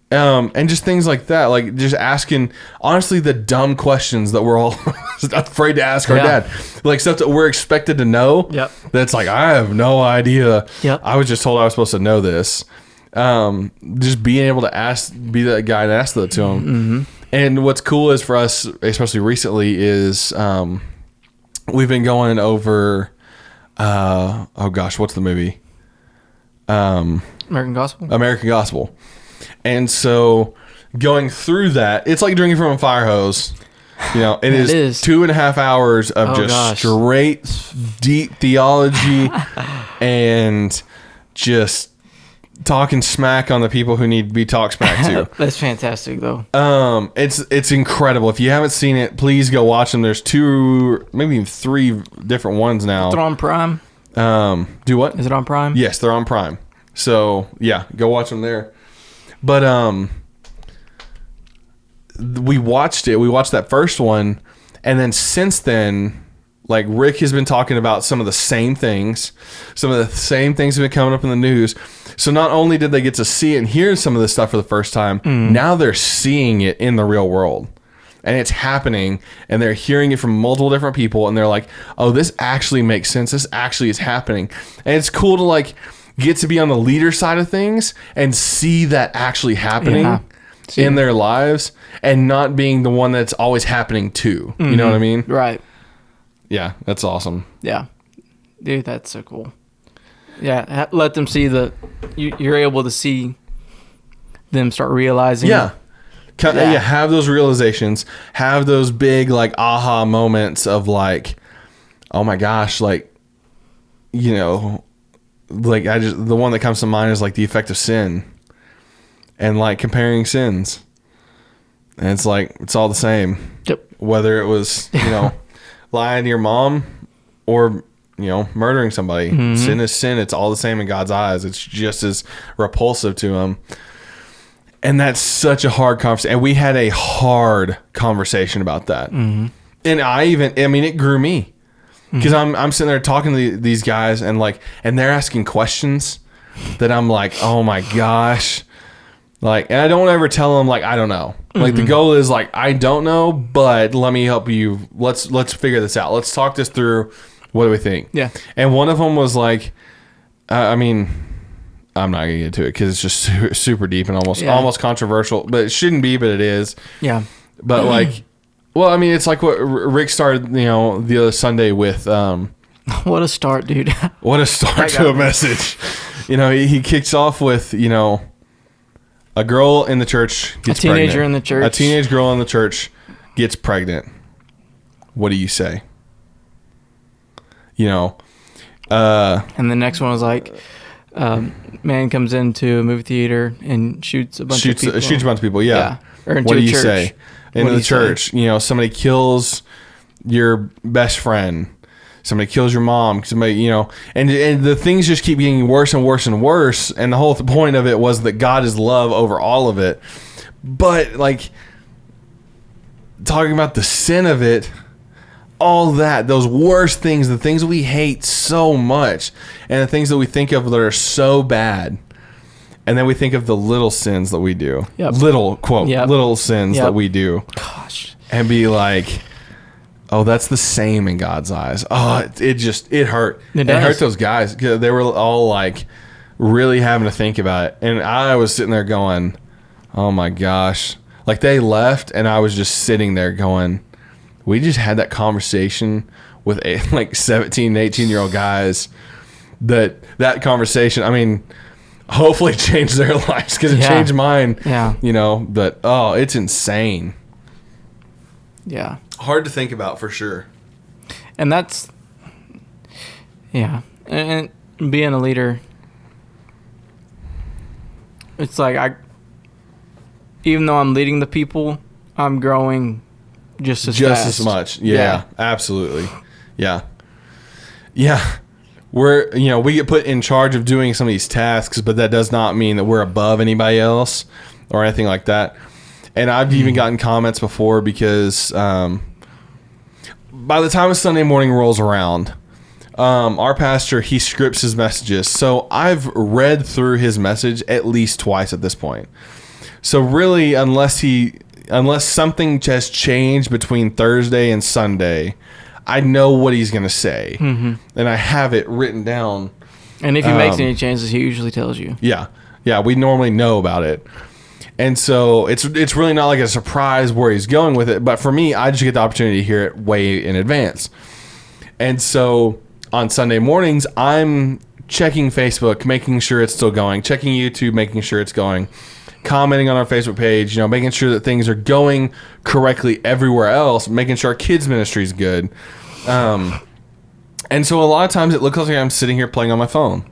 And just things like that, like just asking, honestly, the dumb questions that we're all afraid to ask our dad, like stuff that we're expected to know. Yep. That's like, I have no idea. Yep. I was just told I was supposed to know this. Just being able to be that guy and ask that to him. Mm-hmm. And what's cool is for us, especially recently, is we've been going over, what's the movie? American Gospel. And so going through that, it's like drinking from a fire hose. It is 2.5 hours of straight deep theology and just talking smack on the people who need to be talked smack to. That's fantastic though. It's incredible. If you haven't seen it, please go watch them. There's 2, maybe even 3 different ones now. Is it on Prime? Do what? Is it on Prime? Yes, they're on Prime. So yeah, go watch them there. But we watched it. We watched that first one, and then since then, like Rick has been talking about some of the same things. Some of the same things have been coming up in the news. So not only did they get to see and hear some of this stuff for the first time, now they're seeing it in the real world. And it's happening, and they're hearing it from multiple different people, and they're like, oh, this actually makes sense. This actually is happening. And it's cool to like get to be on the leader side of things and see that actually happening in their lives and not being the one that's always happening to. You know what I mean? Right. Yeah, that's awesome. Yeah. Dude, that's so cool. Yeah, let them see you're able to see them start realizing. Yeah. Have those realizations, have those big like aha moments of like, oh my gosh, like, like the one that comes to mind is like the effect of sin and like comparing sins. And it's like, it's all the same. Yep. Whether it was, lying to your mom or, murdering somebody. Sin is sin. It's all the same in God's eyes. It's just as repulsive to him. And that's such a hard conversation. And we had a hard conversation about that. And it grew me. Because I'm sitting there talking to these guys and they're asking questions that I'm like, oh my gosh. Like, and I don't ever tell them like, I don't know. Like the goal is like, I don't know, but let me help you. Let's figure this out. Let's talk this through. What do we think? Yeah. And one of them was like, I'm not going to get to it because it's just super deep and almost controversial, but it shouldn't be, but it is. Yeah. But like, well, it's like what Rick started, the other Sunday with. What a start, dude. What a start to a message. He kicks off with, a girl in the church gets pregnant. A teenager in the church. A teenage girl in the church gets pregnant. What do you say? And the next one was like, man comes into a movie theater and shoots a bunch of people. Shoots a bunch of people, yeah. Or into what do a you church. say? Into the church, somebody kills your best friend. Somebody kills your mom. Somebody, and the things just keep getting worse and worse and worse. And the whole point of it was that God is love over all of it. But like talking about the sin of it, all that, those worst things, the things we hate so much, and the things that we think of that are so bad. And then we think of the little sins that we do. Yep. Little, quote, Yep. little sins Yep. that we do. Gosh. And be like, oh, that's the same in God's eyes. Oh, it hurt. It hurt does. those guys. They were all like really having to think about it. And I was sitting there going, oh my gosh. Like they left and I was just sitting there going, we just had that conversation with 17, 18-year-old guys. That conversation, I mean, hopefully changed their lives because it changed mine. Yeah. But it's insane. Yeah. Hard to think about for sure. And that's, yeah. And being a leader, it's like even though I'm leading the people, I'm growing just as much. Yeah, absolutely. Yeah. We get put in charge of doing some of these tasks, but that does not mean that we're above anybody else or anything like that. And I've even gotten comments before because by the time a Sunday morning rolls around, our pastor, he scripts his messages. So I've read through his message at least twice at this point. So really, unless something has changed between Thursday and Sunday, I know what he's going to say. Mm-hmm. And I have it written down. And if he makes any changes, he usually tells you. Yeah. Yeah, we normally know about it. And so it's really not like a surprise where he's going with it. But for me, I just get the opportunity to hear it way in advance. And so on Sunday mornings, I'm checking Facebook, making sure it's still going, checking YouTube, making sure it's going, commenting on our Facebook page, making sure that things are going correctly everywhere else, making sure our kids' ministry is good. And so a lot of times it looks like I'm sitting here playing on my phone.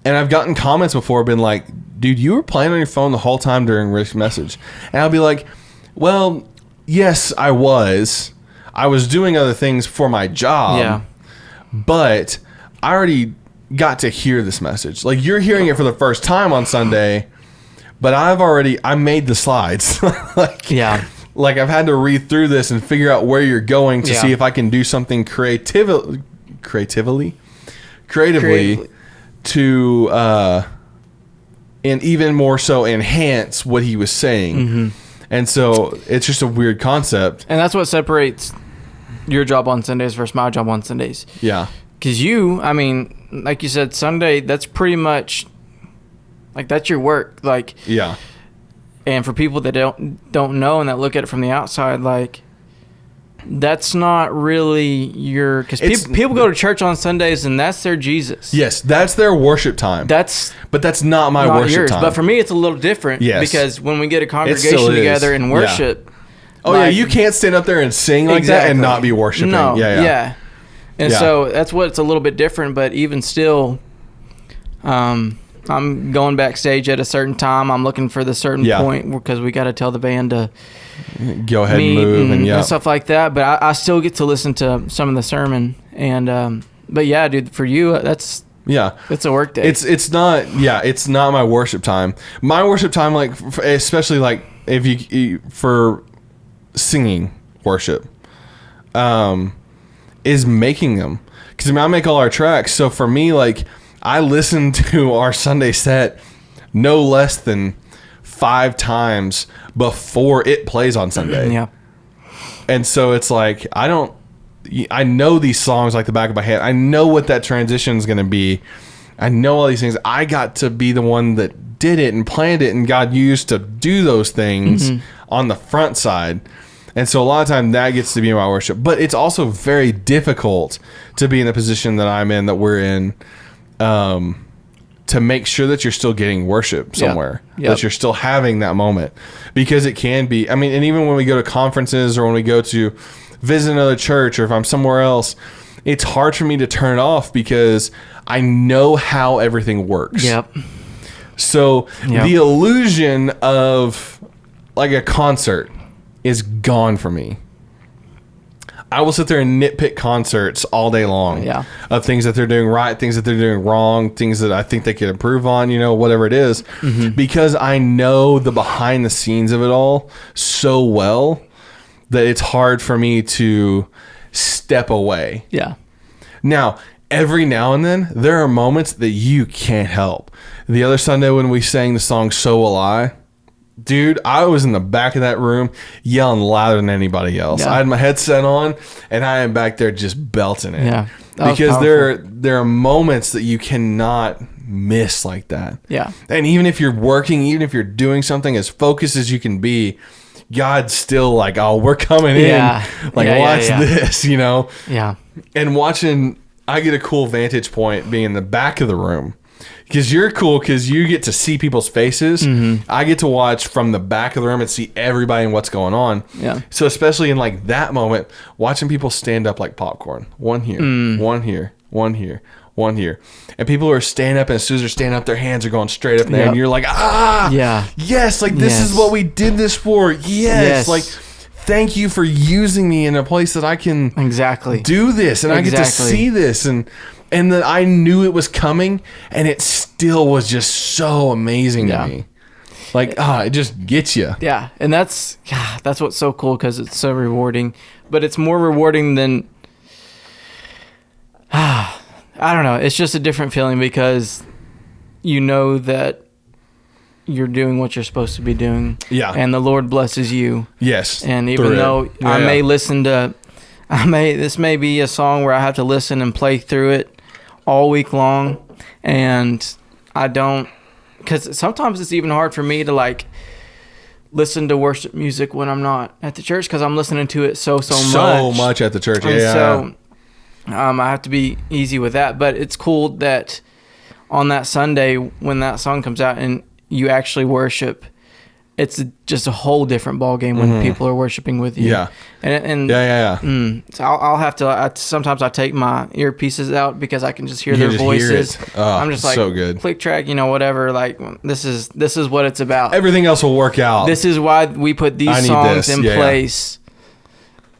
And I've gotten comments before, been like, dude, you were playing on your phone the whole time during Rick's message. And I'll be like, well, yes, I was. I was doing other things for my job. Yeah. But I already got to hear this message. Like, you're hearing it for the first time on Sunday, but I made the slides. Like I've had to read through this and figure out where you're going to see if I can do something creatively to and even more so enhance what he was saying. Mm-hmm. And so it's just a weird concept. And that's what separates your job on Sundays versus my job on Sundays. Yeah. Because like you said, Sunday, that's pretty much, like, that's your work. Like, yeah. And for people that don't know and that look at it from the outside, like, that's not really your... Because people go to church on Sundays and that's their Jesus. Yes, that's their worship time. But that's not my worship time. But for me, it's a little different. Yes. Because when we get a congregation together and worship... Yeah. Oh, yeah, you can't stand up there and sing like that and not be worshiping. No, yeah. And so that's what it's a little bit different, but even still... I'm going backstage at a certain time. I'm looking for the certain point because we got to tell the band to go ahead and move and stuff like that. But I still get to listen to some of the sermon. And but yeah, dude, for you, it's a work day. It's not my worship time. My worship time, like especially like if you for singing worship, is making them, because I make all our tracks. So for me, like, I listen to our Sunday set no less than 5 times before it plays on Sunday. Yeah. And so it's like, I know these songs like the back of my hand. I know what that transition is going to be. I know all these things. I got to be the one that did it and planned it, and God used to do those things on the front side. And so a lot of time that gets to be my worship. But it's also very difficult to be in the position that I'm in, that we're in, to make sure that you're still getting worship somewhere, that you're still having that moment, because it can be, and even when we go to conferences or when we go to visit another church, or if I'm somewhere else, it's hard for me to turn it off because I know how everything works. Yep. So the illusion of like a concert is gone for me. I will sit there and nitpick concerts all day long of things that they're doing right, things that they're doing wrong, things that I think they could improve on, whatever it is, because I know the behind the scenes of it all so well that it's hard for me to step away. Yeah. Now, every now and then, there are moments that you can't help. The other Sunday when we sang the song So Will I, dude, I was in the back of that room yelling louder than anybody else. I had my headset on, and I am back there just belting it. Yeah, because there are moments that you cannot miss like that. Yeah. And even if you're working, even if you're doing something as focused as you can be, God's still like, oh, we're coming in. Like, watch this, Yeah. And watching, I get a cool vantage point being in the back of the room. Because you're cool because you get to see people's faces. I get to watch from the back of the room and see everybody and what's going on. Yeah. So especially in like that moment, watching people stand up like popcorn. One here, one here, one here, one here. And people are standing up, and as soon as they're standing up, their hands are going straight up there. And you're like, yes, like this is what we did this for. Yes. Like, thank you for using me in a place that I can do this. And I get to see this. And that I knew it was coming, and it still was just so amazing to me. Like, it just gets you. Yeah, and that's what's so cool because it's so rewarding. But it's more rewarding than, I don't know. It's just a different feeling because you know that you're doing what you're supposed to be doing. Yeah. And the Lord blesses you. Yes. And even though I may listen to, this may be a song where I have to listen and play through it all week long, and I don't, because sometimes it's even hard for me to like listen to worship music when I'm not at the church because I'm listening to it so much at the church. So I have to be easy with that. But it's cool that on that Sunday when that song comes out and you actually worship, it's just a whole different ball game when people are worshiping with you. Yeah. So I'll have to. Sometimes I take my earpieces out because I can just hear their voices. I'm just like, so good. Click track, whatever. Like this is what it's about. Everything else will work out. This is why we put these songs in place.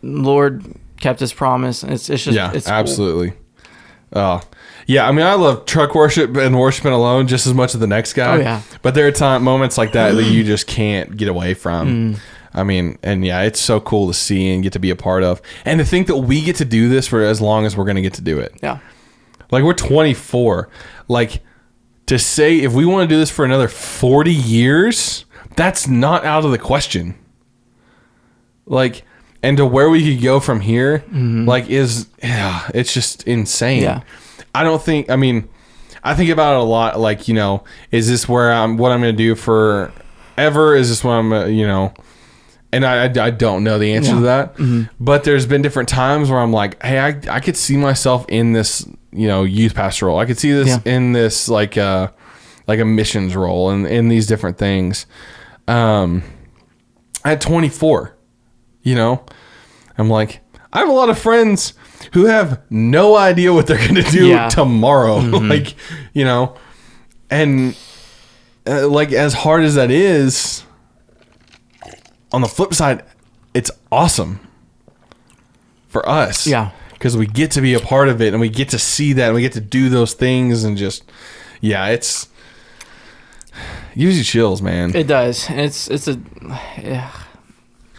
Lord kept His promise. It's just it's absolutely. Yeah, I mean, I love truck worship and worshiping alone just as much as the next guy. Oh, yeah. But there are moments like that that you just can't get away from. I mean, and it's so cool to see and get to be a part of. And to think that we get to do this for as long as we're going to get to do it. Yeah. Like, we're 24. Like, to say if we want to do this for another 40 years, that's not out of the question. Like, and to where we could go from here, like, it's just insane. Yeah. I think about it a lot. Like, is this what I'm going to do forever? Is this what I'm, and I don't know the answer to that, but there's been different times where I'm like, hey, I could see myself in this, youth pastor role. I could see this in this, like a missions role and in these different things. At 24, I'm like, I have a lot of friends who have no idea what they're going to do tomorrow. Like, and like, as hard as that is, on the flip side, it's awesome for us. Yeah. Because we get to be a part of it and we get to see that and we get to do those things and just, it gives you chills, man. It does.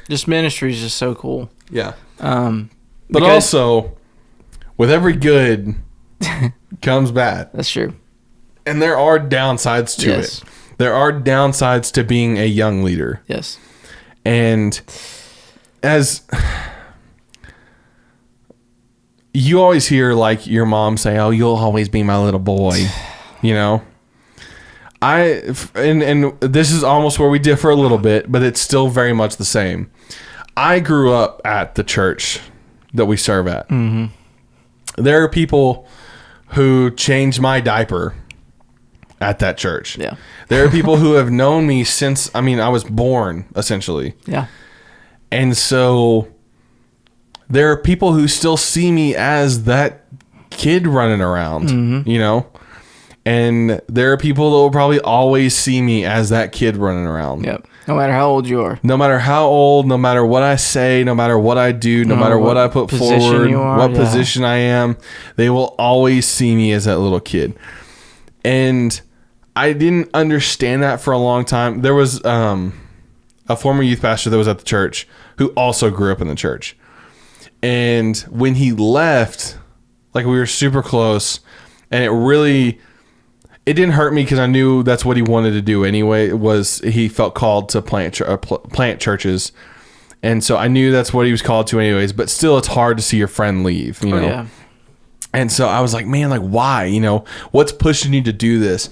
Just ministry is just so cool. Yeah. But also, with every good comes bad. That's true. And there are downsides to it. There are downsides to being a young leader. Yes. And as you always hear, like, your mom say, oh, you'll always be my little boy, and this is almost where we differ a little bit, but it's still very much the same. I grew up at the church that we serve at. There are people who changed my diaper at that church. Yeah. There are people who have known me since, I was born, essentially. Yeah. And so there are people who still see me as that kid running around, you know? And there are people that will probably always see me as that kid running around. Yep. No matter how old you are. No matter how old, no matter what I say, no matter what I do, no matter what I put forward, what position I am, they will always see me as that little kid. And I didn't understand that for a long time. There was a former youth pastor that was at the church who also grew up in the church. And when he left, like, we were super close, and it didn't hurt me because I knew that's what he wanted to do anyway. He felt called to plant churches. And so I knew that's what he was called to anyways, but still it's hard to see your friend leave, you know? Yeah. And so I was like, man, like, why, you know, what's pushing you to do this?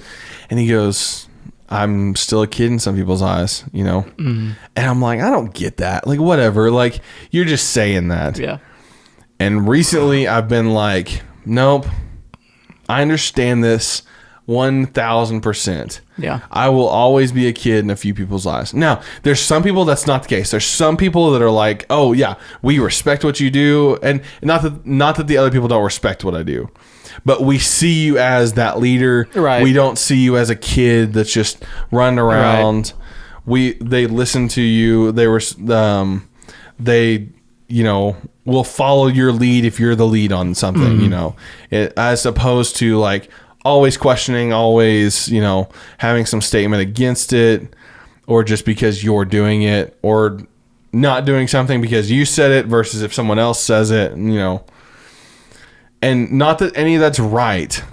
And he goes, I'm still a kid in some people's eyes, you know? Mm-hmm. And I'm like, I don't get that. Like, whatever. Like, you're just saying that. Yeah. And recently I've been like, nope, I understand this 1,000%. Yeah. I will always be a kid in a few people's eyes. Now, there's some people that's not the case. There's some people that are like, oh yeah, we respect what you do. And not that the other people don't respect what I do, but we see you as that leader. Right. We don't see you as a kid that's just running around. Right. They listen to you. They, you know, will follow your lead if you're the lead on something, you know, as opposed to like, always questioning, always, you know, having some statement against it, or just because you're doing it, or not doing something because you said it versus if someone else says it, you know. And not that any of that's right.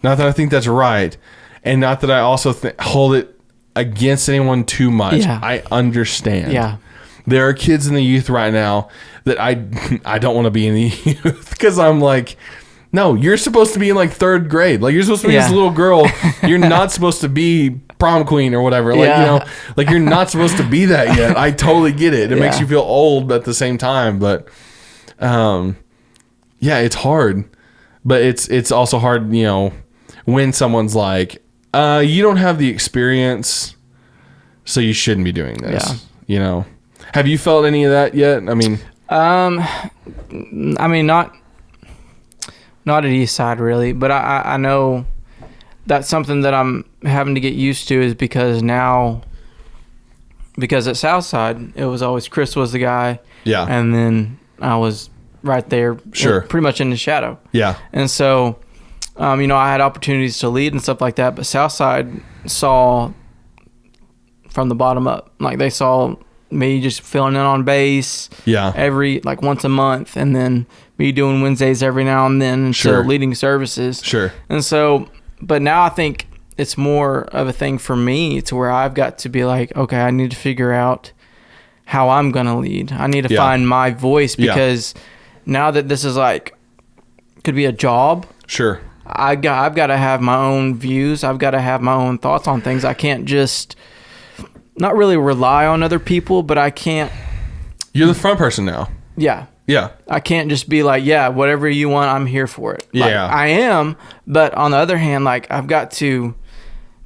Not that I think that's right. And not that I also hold it against anyone too much. Yeah. I understand. Yeah. There are kids in the youth right now that I don't want to be in the youth because I'm like, no, you're supposed to be in like third grade. Like, you're supposed to be this little girl. You're not supposed to be prom queen or whatever. Like, you know, like, you're not supposed to be that yet. I totally get it. It makes you feel old at the same time. But, yeah, it's hard. But it's also hard, you know, when someone's like, you don't have the experience, so you shouldn't be doing this. Yeah. You know? Have you felt any of that yet? I mean, not at Eastside really, but I know that's something that I'm having to get used to, is because at Southside it was always Chris was the guy, yeah, and then I was right there, sure, pretty much in the shadow, yeah, and so you know, I had opportunities to lead and stuff like that, but Southside saw from the bottom up, like they saw me just filling in on bass, every like once a month, and then me doing Wednesdays every now and then, and so leading services, and so, but now I think it's more of a thing for me to where I've got to be like, okay, I need to figure out how I'm gonna lead. I need to find my voice, because now that this is like, could be a job, I've got to have my own views. I've got to have my own thoughts on things. I can't just not really rely on other people, but I can't. You're the front person now. Yeah. Yeah. I can't just be like, yeah, whatever you want, I'm here for it. Yeah. Like, I am, but on the other hand, like, I've got to,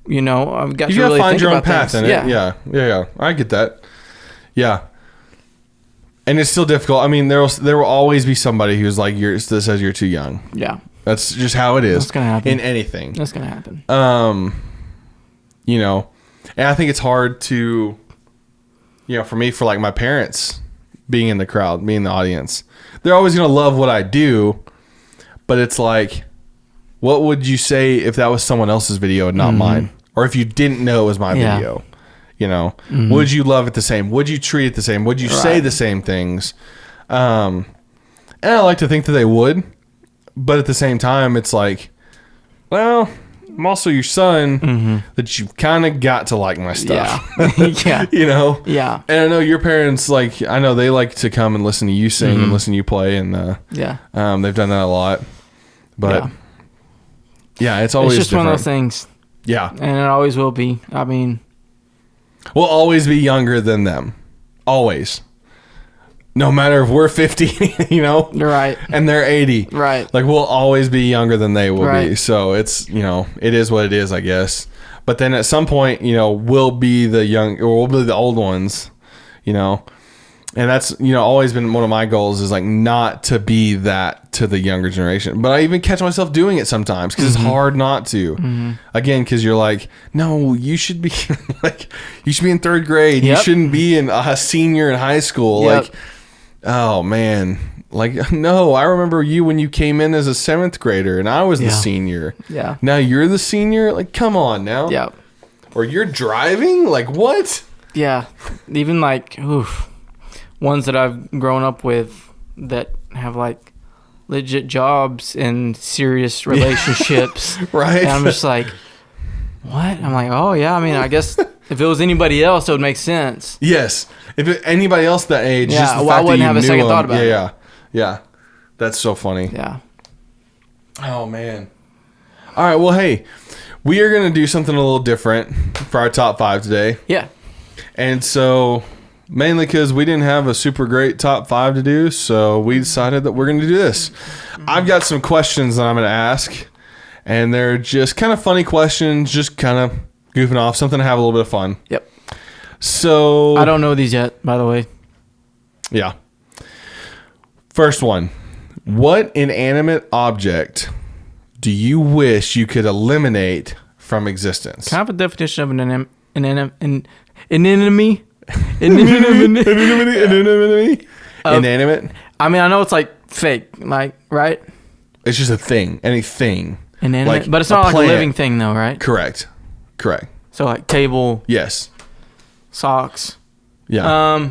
you know, I've got to really find think your own about path things. in it. Yeah. I get that. Yeah. And it's still difficult. I mean, there will always be somebody who's like, that says you're too young. Yeah. That's just how it is. That's gonna happen. In anything. That's gonna happen. You know, and I think it's hard to, you know, for me, for like my parents being in the crowd, being in the audience, they're always going to love what I do, but it's like, what would you say if that was someone else's video and not mine? Or if you didn't know it was my video, you know, would you love it the same? Would you treat it the same? Would you say the same things? And I like to think that they would, but at the same time, it's like, well, I'm also your son, that you've kind of got to like my stuff. Yeah. You know? Yeah. And I know your parents, like, I know they like to come and listen to you sing and listen to you play. And they've done that a lot. But yeah, it's always just different. One of those things. Yeah. And it always will be. I mean, we'll always be younger than them. Always. No matter if we're 50, you know? Right. And they're 80. Right. Like, we'll always be younger than they will be. So it's, you know, it is what it is, I guess. But then at some point, you know, we'll be the young, or we'll be the old ones, you know? And that's, always been one of my goals is like not to be that to the younger generation. But I even catch myself doing it sometimes because it's hard not to. Again, because you're like, no, you should be you should be in third grade. You shouldn't be a senior in high school. Like, oh man. Like, no, I remember you when you came in as a 7th grader and I was the senior. Yeah. Now you're the senior? Like, come on now. Yeah. Or you're driving? Like, what? Yeah. Even like, ones that I've grown up with that have like legit jobs and serious relationships. Right. And I'm just like, what? I'm like, oh, yeah. I mean, I guess if it was anybody else, it would make sense. Yes. Anybody else that age, just the fact I wouldn't that you have a second thought about it. Yeah. That's so funny. Yeah. Oh, man. All right. Well, hey, we are going to do something a little different for our top 5 today. Yeah. And so, mainly because we didn't have a super great top 5 to do, so we decided that we're going to do this. I've got some questions that I'm going to ask, and they're just kind of funny questions, just kind of goofing off, something to have a little bit of fun. Yep. So I don't know these yet, by the way. Yeah. First one. What inanimate object do you wish you could eliminate from existence? Kind of a definition of an enemy. Inanimate? I mean, I know it's like fake, like, right? It's just a thing. Anything. Inanimate. Like but it's not like plant. a living thing, though, right? Correct. So, like, table. Yes. Socks. Yeah.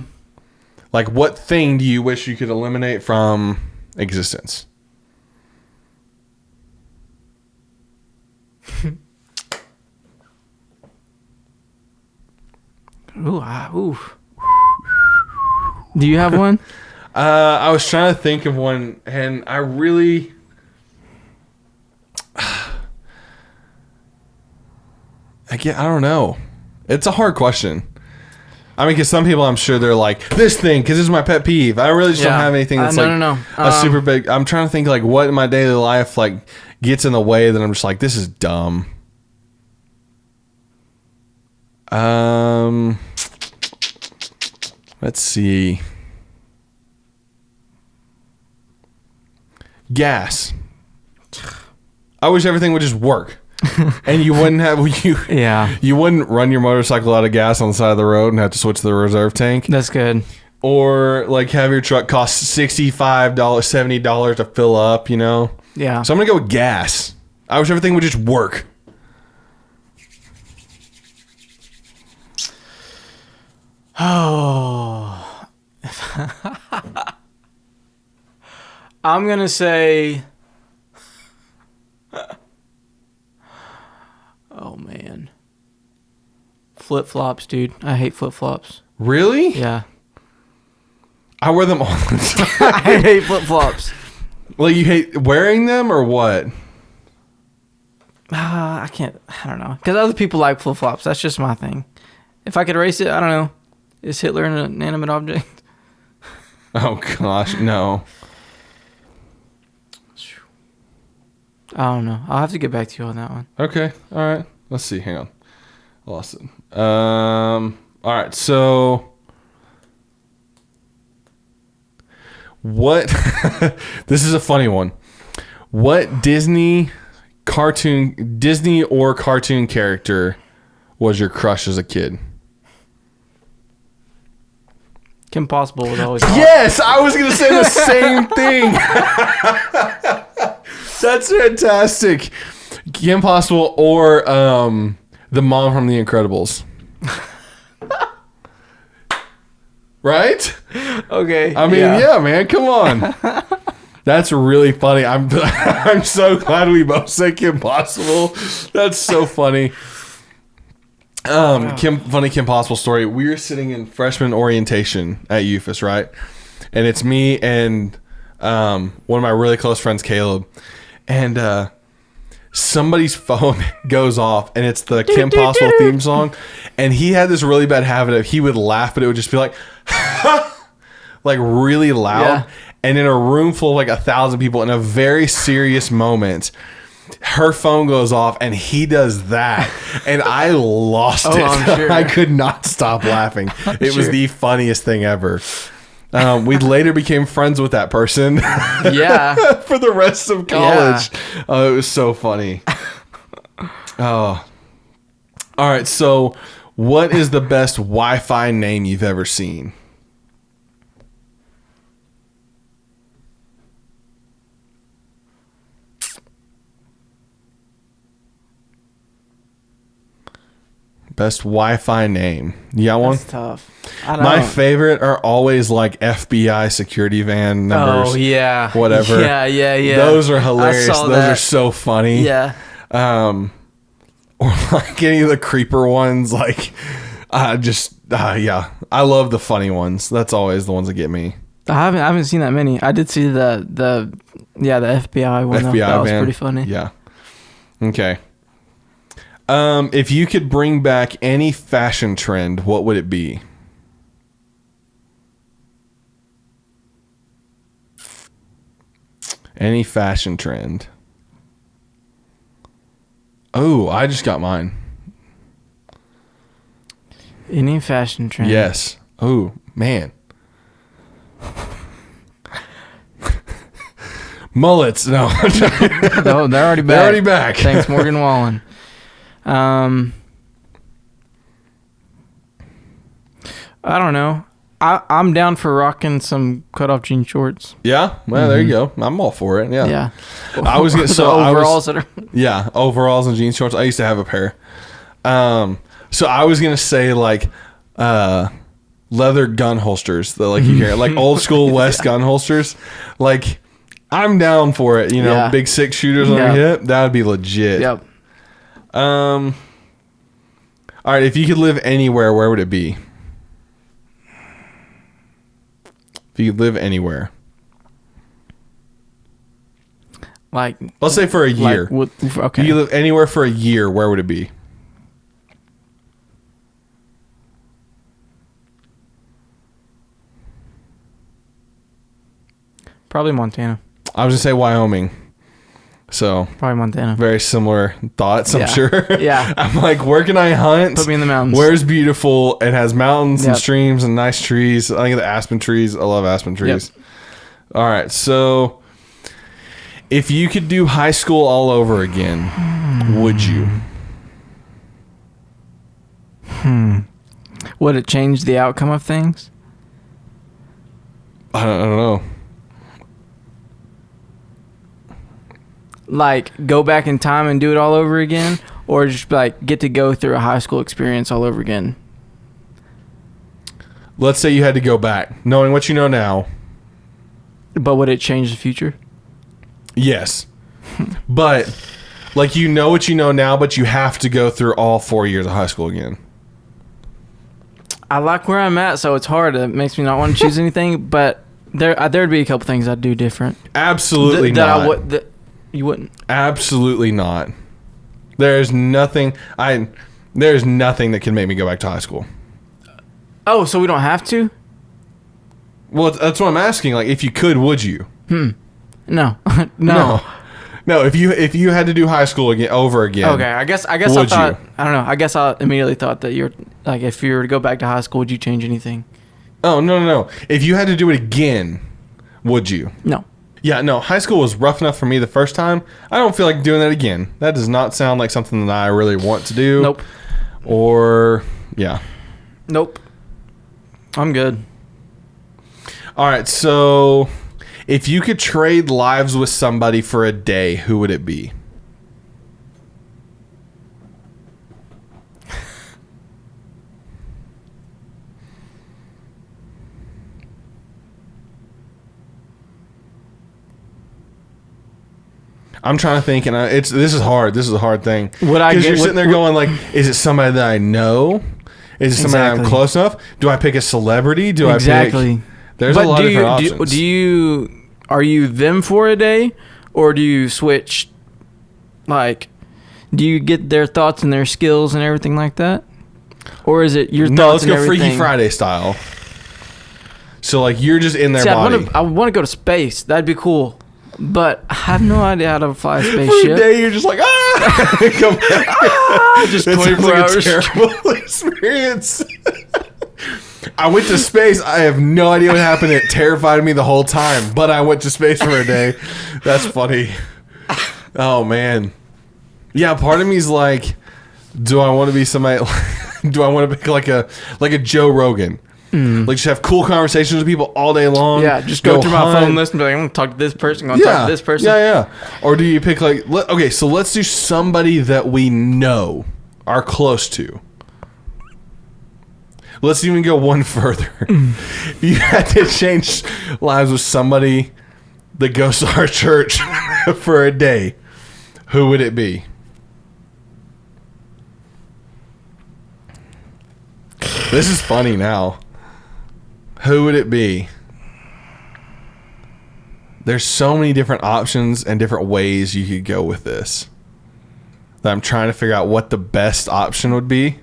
Like, what thing do you wish you could eliminate from existence? Ooh. Do you have one? I was trying to think of one, and I really... I don't know. It's a hard question. I mean, because some people, I'm sure they're like, this thing, because this is my pet peeve. I really just don't have anything that's a super big... I'm trying to think, like, what in my daily life, like, gets in the way that I'm just like, this is dumb. Let's see. Gas. I wish everything would just work. And you wouldn't have you wouldn't run your motorcycle out of gas on the side of the road and have to switch to the reserve tank. That's good. Or like have your truck cost $65, $70 to fill up, Yeah. So I'm gonna go with gas. I wish everything would just work. Oh. I'm gonna say oh man. Flip-flops, dude. I hate flip-flops. Really? Yeah. I wear them all the time. I hate flip-flops. Well, you hate wearing them or what? I don't know. Because other people like flip-flops. That's just my thing. If I could erase it, I don't know. Is Hitler an inanimate object? Oh, gosh, no. I don't know. I'll have to get back to you on that one. Okay. All right. Let's see. Hang on. I lost it. All right. So, what? This is a funny one. What Disney or cartoon character was your crush as a kid? Kim Possible was always Yes, I was going to say the same thing. That's fantastic. Kim Possible or the mom from The Incredibles. Right? Okay. I mean, yeah, man, come on. That's really funny. I'm so glad we both said Kim Possible. That's so funny. Kim Possible story. We were sitting in freshman orientation at UFAS, right? And it's me and one of my really close friends, Caleb. And somebody's phone goes off, and it's the Kim Possible theme song. And he had this really bad habit of he would laugh, but it would just be like, like really loud. Yeah. And in a room full of like 1,000 people, in a very serious moment, her phone goes off and he does that, and I lost it. I'm sure. I could not stop laughing. It was the funniest thing ever. We later became friends with that person. Yeah. For the rest of college. Yeah. Oh, it was so funny. Oh. All right. So, what is the best Wi-Fi name you've ever seen? Best Wi-Fi name. You got one? That's tough. I don't My favorite are always like FBI security van numbers. Oh, yeah. Whatever. Yeah. Those are hilarious. Those are so funny. Yeah. Or like any of the creeper ones. Like, yeah. I love the funny ones. That's always the ones that get me. I haven't seen that many. I did see the FBI one. FBI that was van. Pretty funny. Yeah. Okay. If you could bring back any fashion trend, what would it be? Any fashion trend. Oh, I just got mine. Any fashion trend. Yes. Oh, man. Mullets. No. No, they're already back. They're already back. Thanks, Morgan Wallen. I don't know. I'm down for rocking some cut-off jean shorts. Yeah, well, there you go. I'm all for it. Yeah. Yeah. I was gonna overalls overalls and jean shorts. I used to have a pair. So I was gonna say like leather gun holsters that like you carry, like old school West gun holsters. Like I'm down for it. You know, big 6 shooters on your hip. That would be legit. Yep. All right, if you could live anywhere, where would it be? If you could live anywhere. Like, let's say for a year. Okay. If you could live anywhere for a year, where would it be? Probably Montana. I was going to say Wyoming. So probably Montana. Very similar thoughts, I'm sure. Yeah. I'm like, where can I hunt? Put me in the mountains. Where's beautiful? It has mountains and streams and nice trees. I think the aspen trees. I love aspen trees. Yep. All right. So if you could do high school all over again, would you? Would it change the outcome of things? I don't know. Like, go back in time and do it all over again, or just like get to go through a high school experience all over again? Let's say you had to go back, knowing what you know now. But would it change the future? Yes. But, like, you know what you know now, but you have to go through all 4 years of high school again. I like where I'm at, so it's hard. It makes me not want to choose anything, but there'd be a couple things I'd do different. Absolutely not. You wouldn't? Absolutely not. There's nothing that can make me go back to high school. Oh, so we don't have to? Well, that's what I'm asking. Like, if you could, would you? No. No. If you had to do high school over again. Okay, I guess I thought you? I don't know. I guess I immediately thought that you're like, if you were to go back to high school, would you change anything? Oh, no. If you had to do it again, would you? No. Yeah, no, high school was rough enough for me the first time. I don't feel like doing that again. That does not sound like something that I really want to do. Nope. Or, yeah. Nope. I'm good. All right, so if you could trade lives with somebody for a day, who would it be? I'm trying to think, and this is hard. This is a hard thing. Because you're sitting there going, like, is it somebody that I know? Is it somebody that I'm close enough? Do I pick a celebrity? I pick... There's a lot of different options. Are you them for a day, or do you switch? Like, do you get their thoughts and their skills and everything like that, or is it your thoughts? No, let's go Freaky Friday style. So, like, you're just in their body. I want to go to space. That'd be cool. But I have no idea how to fly a spaceship. For a day, you're just like, come back. Just 24 hours. Like a terrible experience. I went to space. I have no idea what happened. It terrified me the whole time, but I went to space for a day. That's funny. Oh, man. Yeah, part of me is like, do I want to be somebody, do I want to be like a Joe Rogan? Like, just have cool conversations with people all day long. Yeah, just go through my phone list and be like, I'm going to talk to this person, I'm going to talk to this person. Yeah. Or do you pick like, okay, so let's do somebody that we know are close to. Let's even go one further. You had to change lives with somebody that goes to our church for a day. Who would it be? This is funny now. Who would it be? There's so many different options and different ways you could go with this that I'm trying to figure out what the best option would be.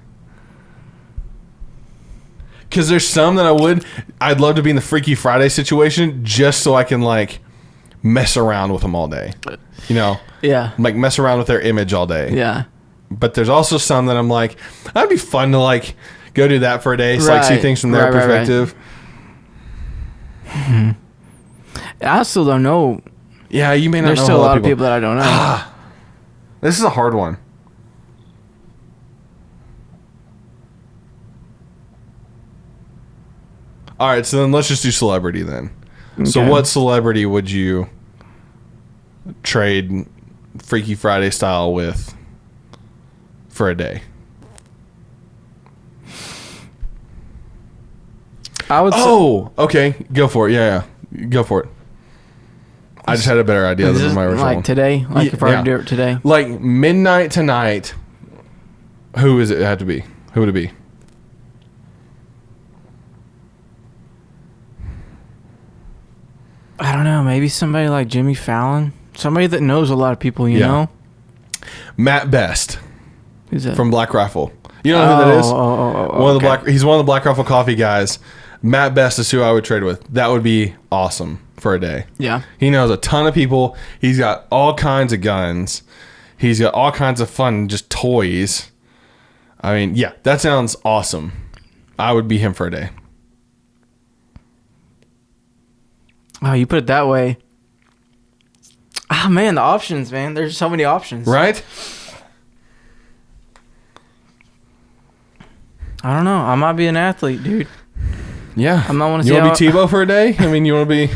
Because there's some that I'd love to be in the Freaky Friday situation just so I can like mess around with them all day. You know? Yeah. Like mess around with their image all day. Yeah. But there's also some that I'm like, that'd be fun to like go do that for a day. So like see things from their perspective. Right. I still don't know. Yeah, you may not know. There's still a lot of people that I don't know. This is a hard one. All right, so then let's just do celebrity then. Okay. So what celebrity would you trade Freaky Friday style with for a day? I would. Okay, go for it. Yeah, go for it. I just had a better idea than my original like one. Today, like if I were to do it today, like midnight tonight. Who is it? Had to be. Who would it be? I don't know. Maybe somebody like Jimmy Fallon, somebody that knows a lot of people. You know, Matt Best. Who's that? From Black Rifle. You know who that is? One of the He's one of the Black Rifle Coffee guys. Matt Best is who I would trade with. That would be awesome for a day. Yeah. He knows a ton of people. He's got all kinds of guns. He's got all kinds of fun, just toys. I mean, yeah, that sounds awesome. I would be him for a day. Oh, you put it that way. Ah, man, the options, man. There's so many options. Right? I don't know. I might be an athlete, dude. Yeah. I might want to You want to be Tebow for a day? I mean, you want to be...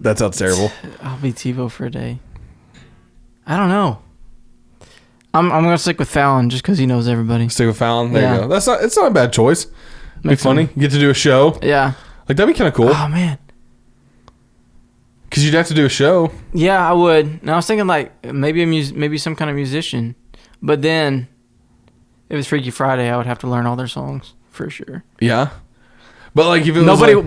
That sounds terrible. I'll be Tebow for a day. I don't know. I'm gonna stick with Fallon just because he knows everybody. Stick with Fallon. There you go. It's not a bad choice. Be funny. You get to do a show. Yeah. Like that'd be kind of cool. Oh man. Because you'd have to do a show. Yeah, I would. And I was thinking like maybe some kind of musician, but then if it's Freaky Friday, I would have to learn all their songs for sure. Yeah. But like if it was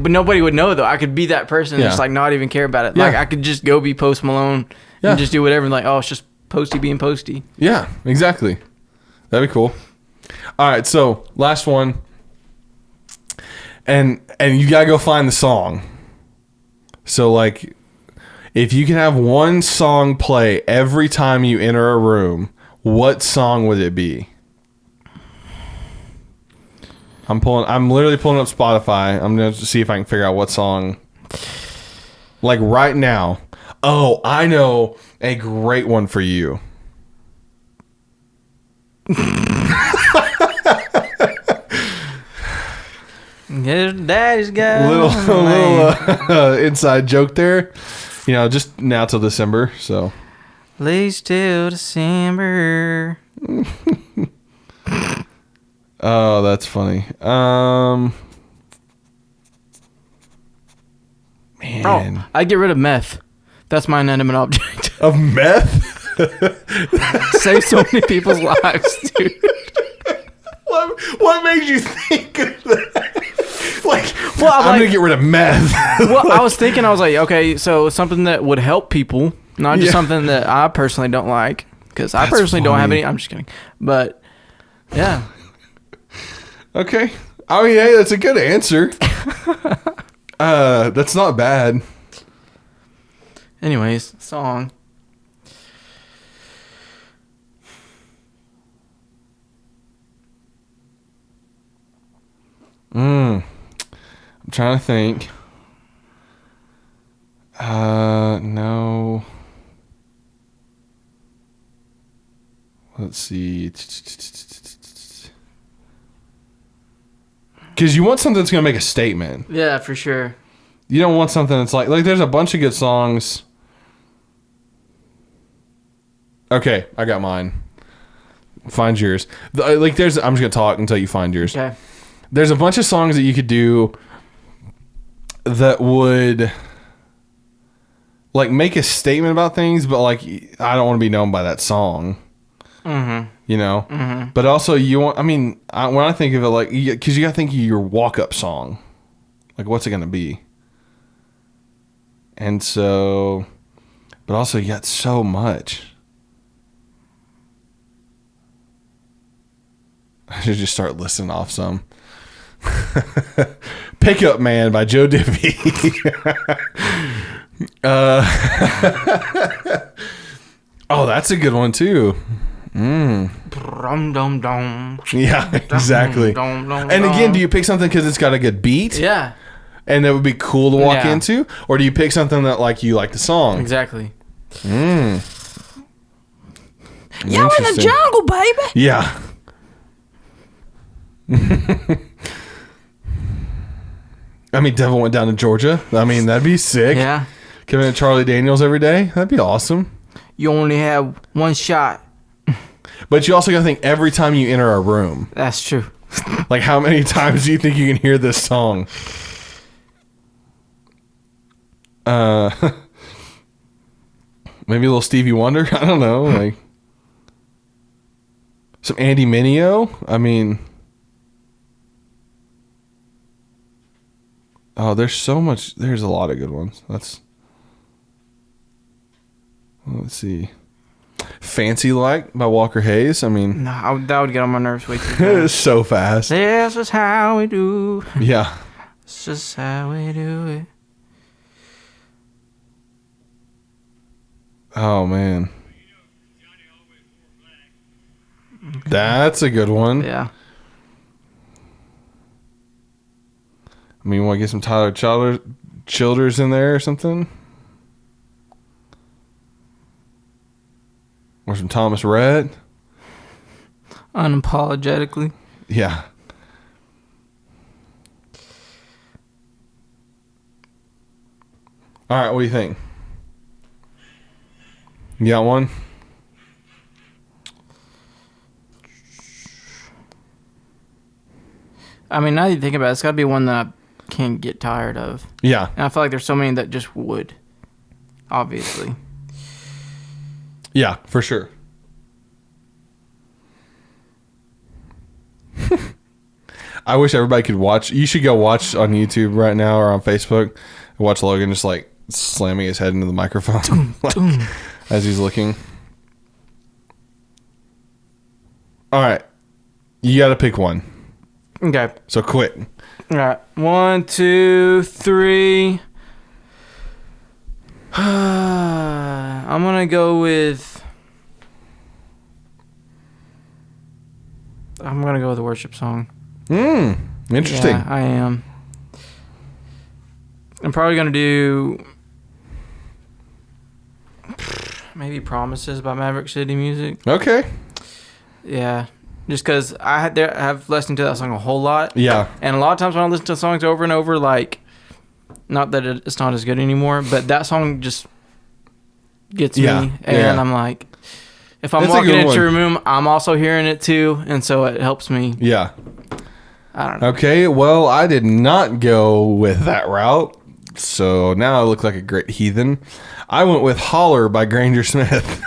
nobody would know though. I could be that person and just like not even care about it. Yeah. Like I could just go be Post Malone and just do whatever and like, oh, it's just Posty being Posty. Yeah, exactly. That'd be cool. All right, so last one. And you gotta go find the song. So like if you can have one song play every time you enter a room, what song would it be? I'm literally pulling up Spotify. I'm going to see if I can figure out what song. Like right now. Oh, I know a great one for you. His daddy's got little inside joke there. You know, just now till December, so. At least till December. Oh, that's funny. Man. Oh, I get rid of meth. That's my inanimate object. Of meth? Save so many people's lives, dude. What made you think of that? Like, well, I'm going to get rid of meth. Well, I was thinking, I was like, okay, so something that would help people, not just something that I personally don't like. Because I personally don't have any. I'm just kidding. But, yeah. Okay. I mean, hey, that's a good answer. That's not bad. Anyways, song. trying to think. No. Let's see. Because you want something that's going to make a statement. Yeah, for sure. You don't want something that's like there's a bunch of good songs. Okay, I got mine. Find yours. I'm just going to talk until you find yours. Okay. There's a bunch of songs that you could do that would like make a statement about things, but like I don't want to be known by that song. Mm-hmm. You know? Mm-hmm. But also you want, when I think of it like, because you got to think of your walk-up song. Like what's it going to be? And so, but also you got so much. I should just start listing off some. Pickup Man by Joe Diffie. Oh, that's a good one too. Yeah, exactly. And again, do you pick something because it's got a good beat? Yeah. And that would be cool to walk into? Or do you pick something that like you like the song? Exactly. You're in the jungle, baby. Yeah. Devil Went Down to Georgia. That'd be sick. Yeah. Coming to Charlie Daniels every day. That'd be awesome. You only have one shot. But you also got to think every time you enter a room. That's true. Like how many times do you think you can hear this song? Maybe a little Stevie Wonder. I don't know. Like some Andy Mineo. Oh, there's so much. There's a lot of good ones. Let's see. Fancy Like by Walker Hayes. No, that would get on my nerves way too fast. It's so fast. This is how we do. Yeah. This is how we do it. Oh, man. That's a good one. Yeah. Want to get some Tyler Childers in there or something? Or some Thomas Rhett? Unapologetically. Yeah. All right, what do you think? You got one? Now that you think about it, it's got to be one that I can't get tired of. Yeah. And I feel like there's so many that just would. Obviously. Yeah, for sure. I wish everybody could watch. You should go watch on YouTube right now or on Facebook. Watch Logan just like slamming his head into the microphone as he's looking. All right. You got to pick one. Okay. So quit. All right. 1, 2, 3. I'm going to go with... I'm going to go with a worship song. Interesting. Yeah, I am. I'm probably going to do... maybe Promises by Maverick City Music. Okay. Yeah. Just because I have listened to that song a whole lot. Yeah. And a lot of times when I listen to songs over and over, like... not that it's not as good anymore, but that song just gets me. And I'm like... if I'm walking into a room, I'm also hearing it too, and so it helps me. Yeah. I don't know. Okay, well, I did not go with that route, so now I look like a great heathen. I went with Holler by Granger Smith.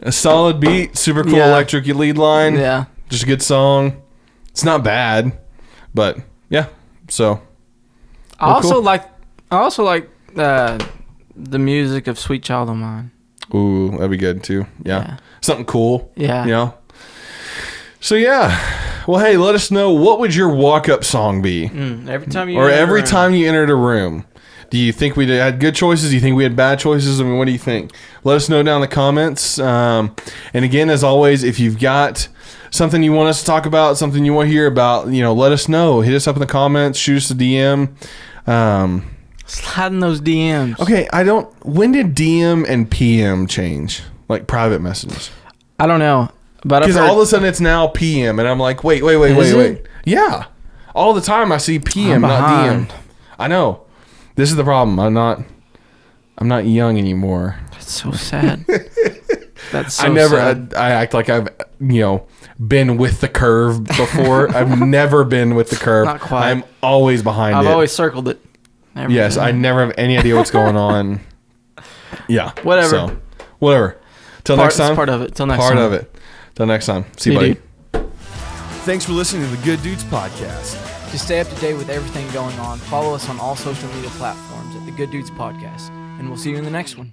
A solid beat, super cool electric lead line. Yeah. Just a good song. It's not bad, but yeah, so. I also like the music of Sweet Child O' Mine. Ooh, that'd be good too. Yeah. Something cool. Yeah. You know? So yeah. Well, hey, let us know, what would your walk-up song be? Every time you entered a room. Do you think we had good choices? Do you think we had bad choices? I mean, what do you think? Let us know down in the comments. And again, as always, if you've got something you want us to talk about, something you want to hear about, let us know. Hit us up in the comments. Shoot us a DM. Slide in those DMs. Okay, when did DM and PM change? Like private messages? I don't know. But because all of a sudden it's now PM, and I'm like, wait. Yeah. All the time I see PM, not DM. I know. This is the problem. I'm not young anymore. That's so sad. That's so sad. I act like I've, been with the curve before. I've never been with the curve. Not quite. I'm always behind it. I've always circled it. Yes, I never have any idea what's going on. Yeah. Whatever. So, whatever. Till next time. It's part of it. Till next time. Part of it. Till next time. See you, buddy. Dude. Thanks for listening to the Good Dudes Podcast. To stay up to date with everything going on, follow us on all social media platforms at the Good Dudes Podcast. And we'll see you in the next one.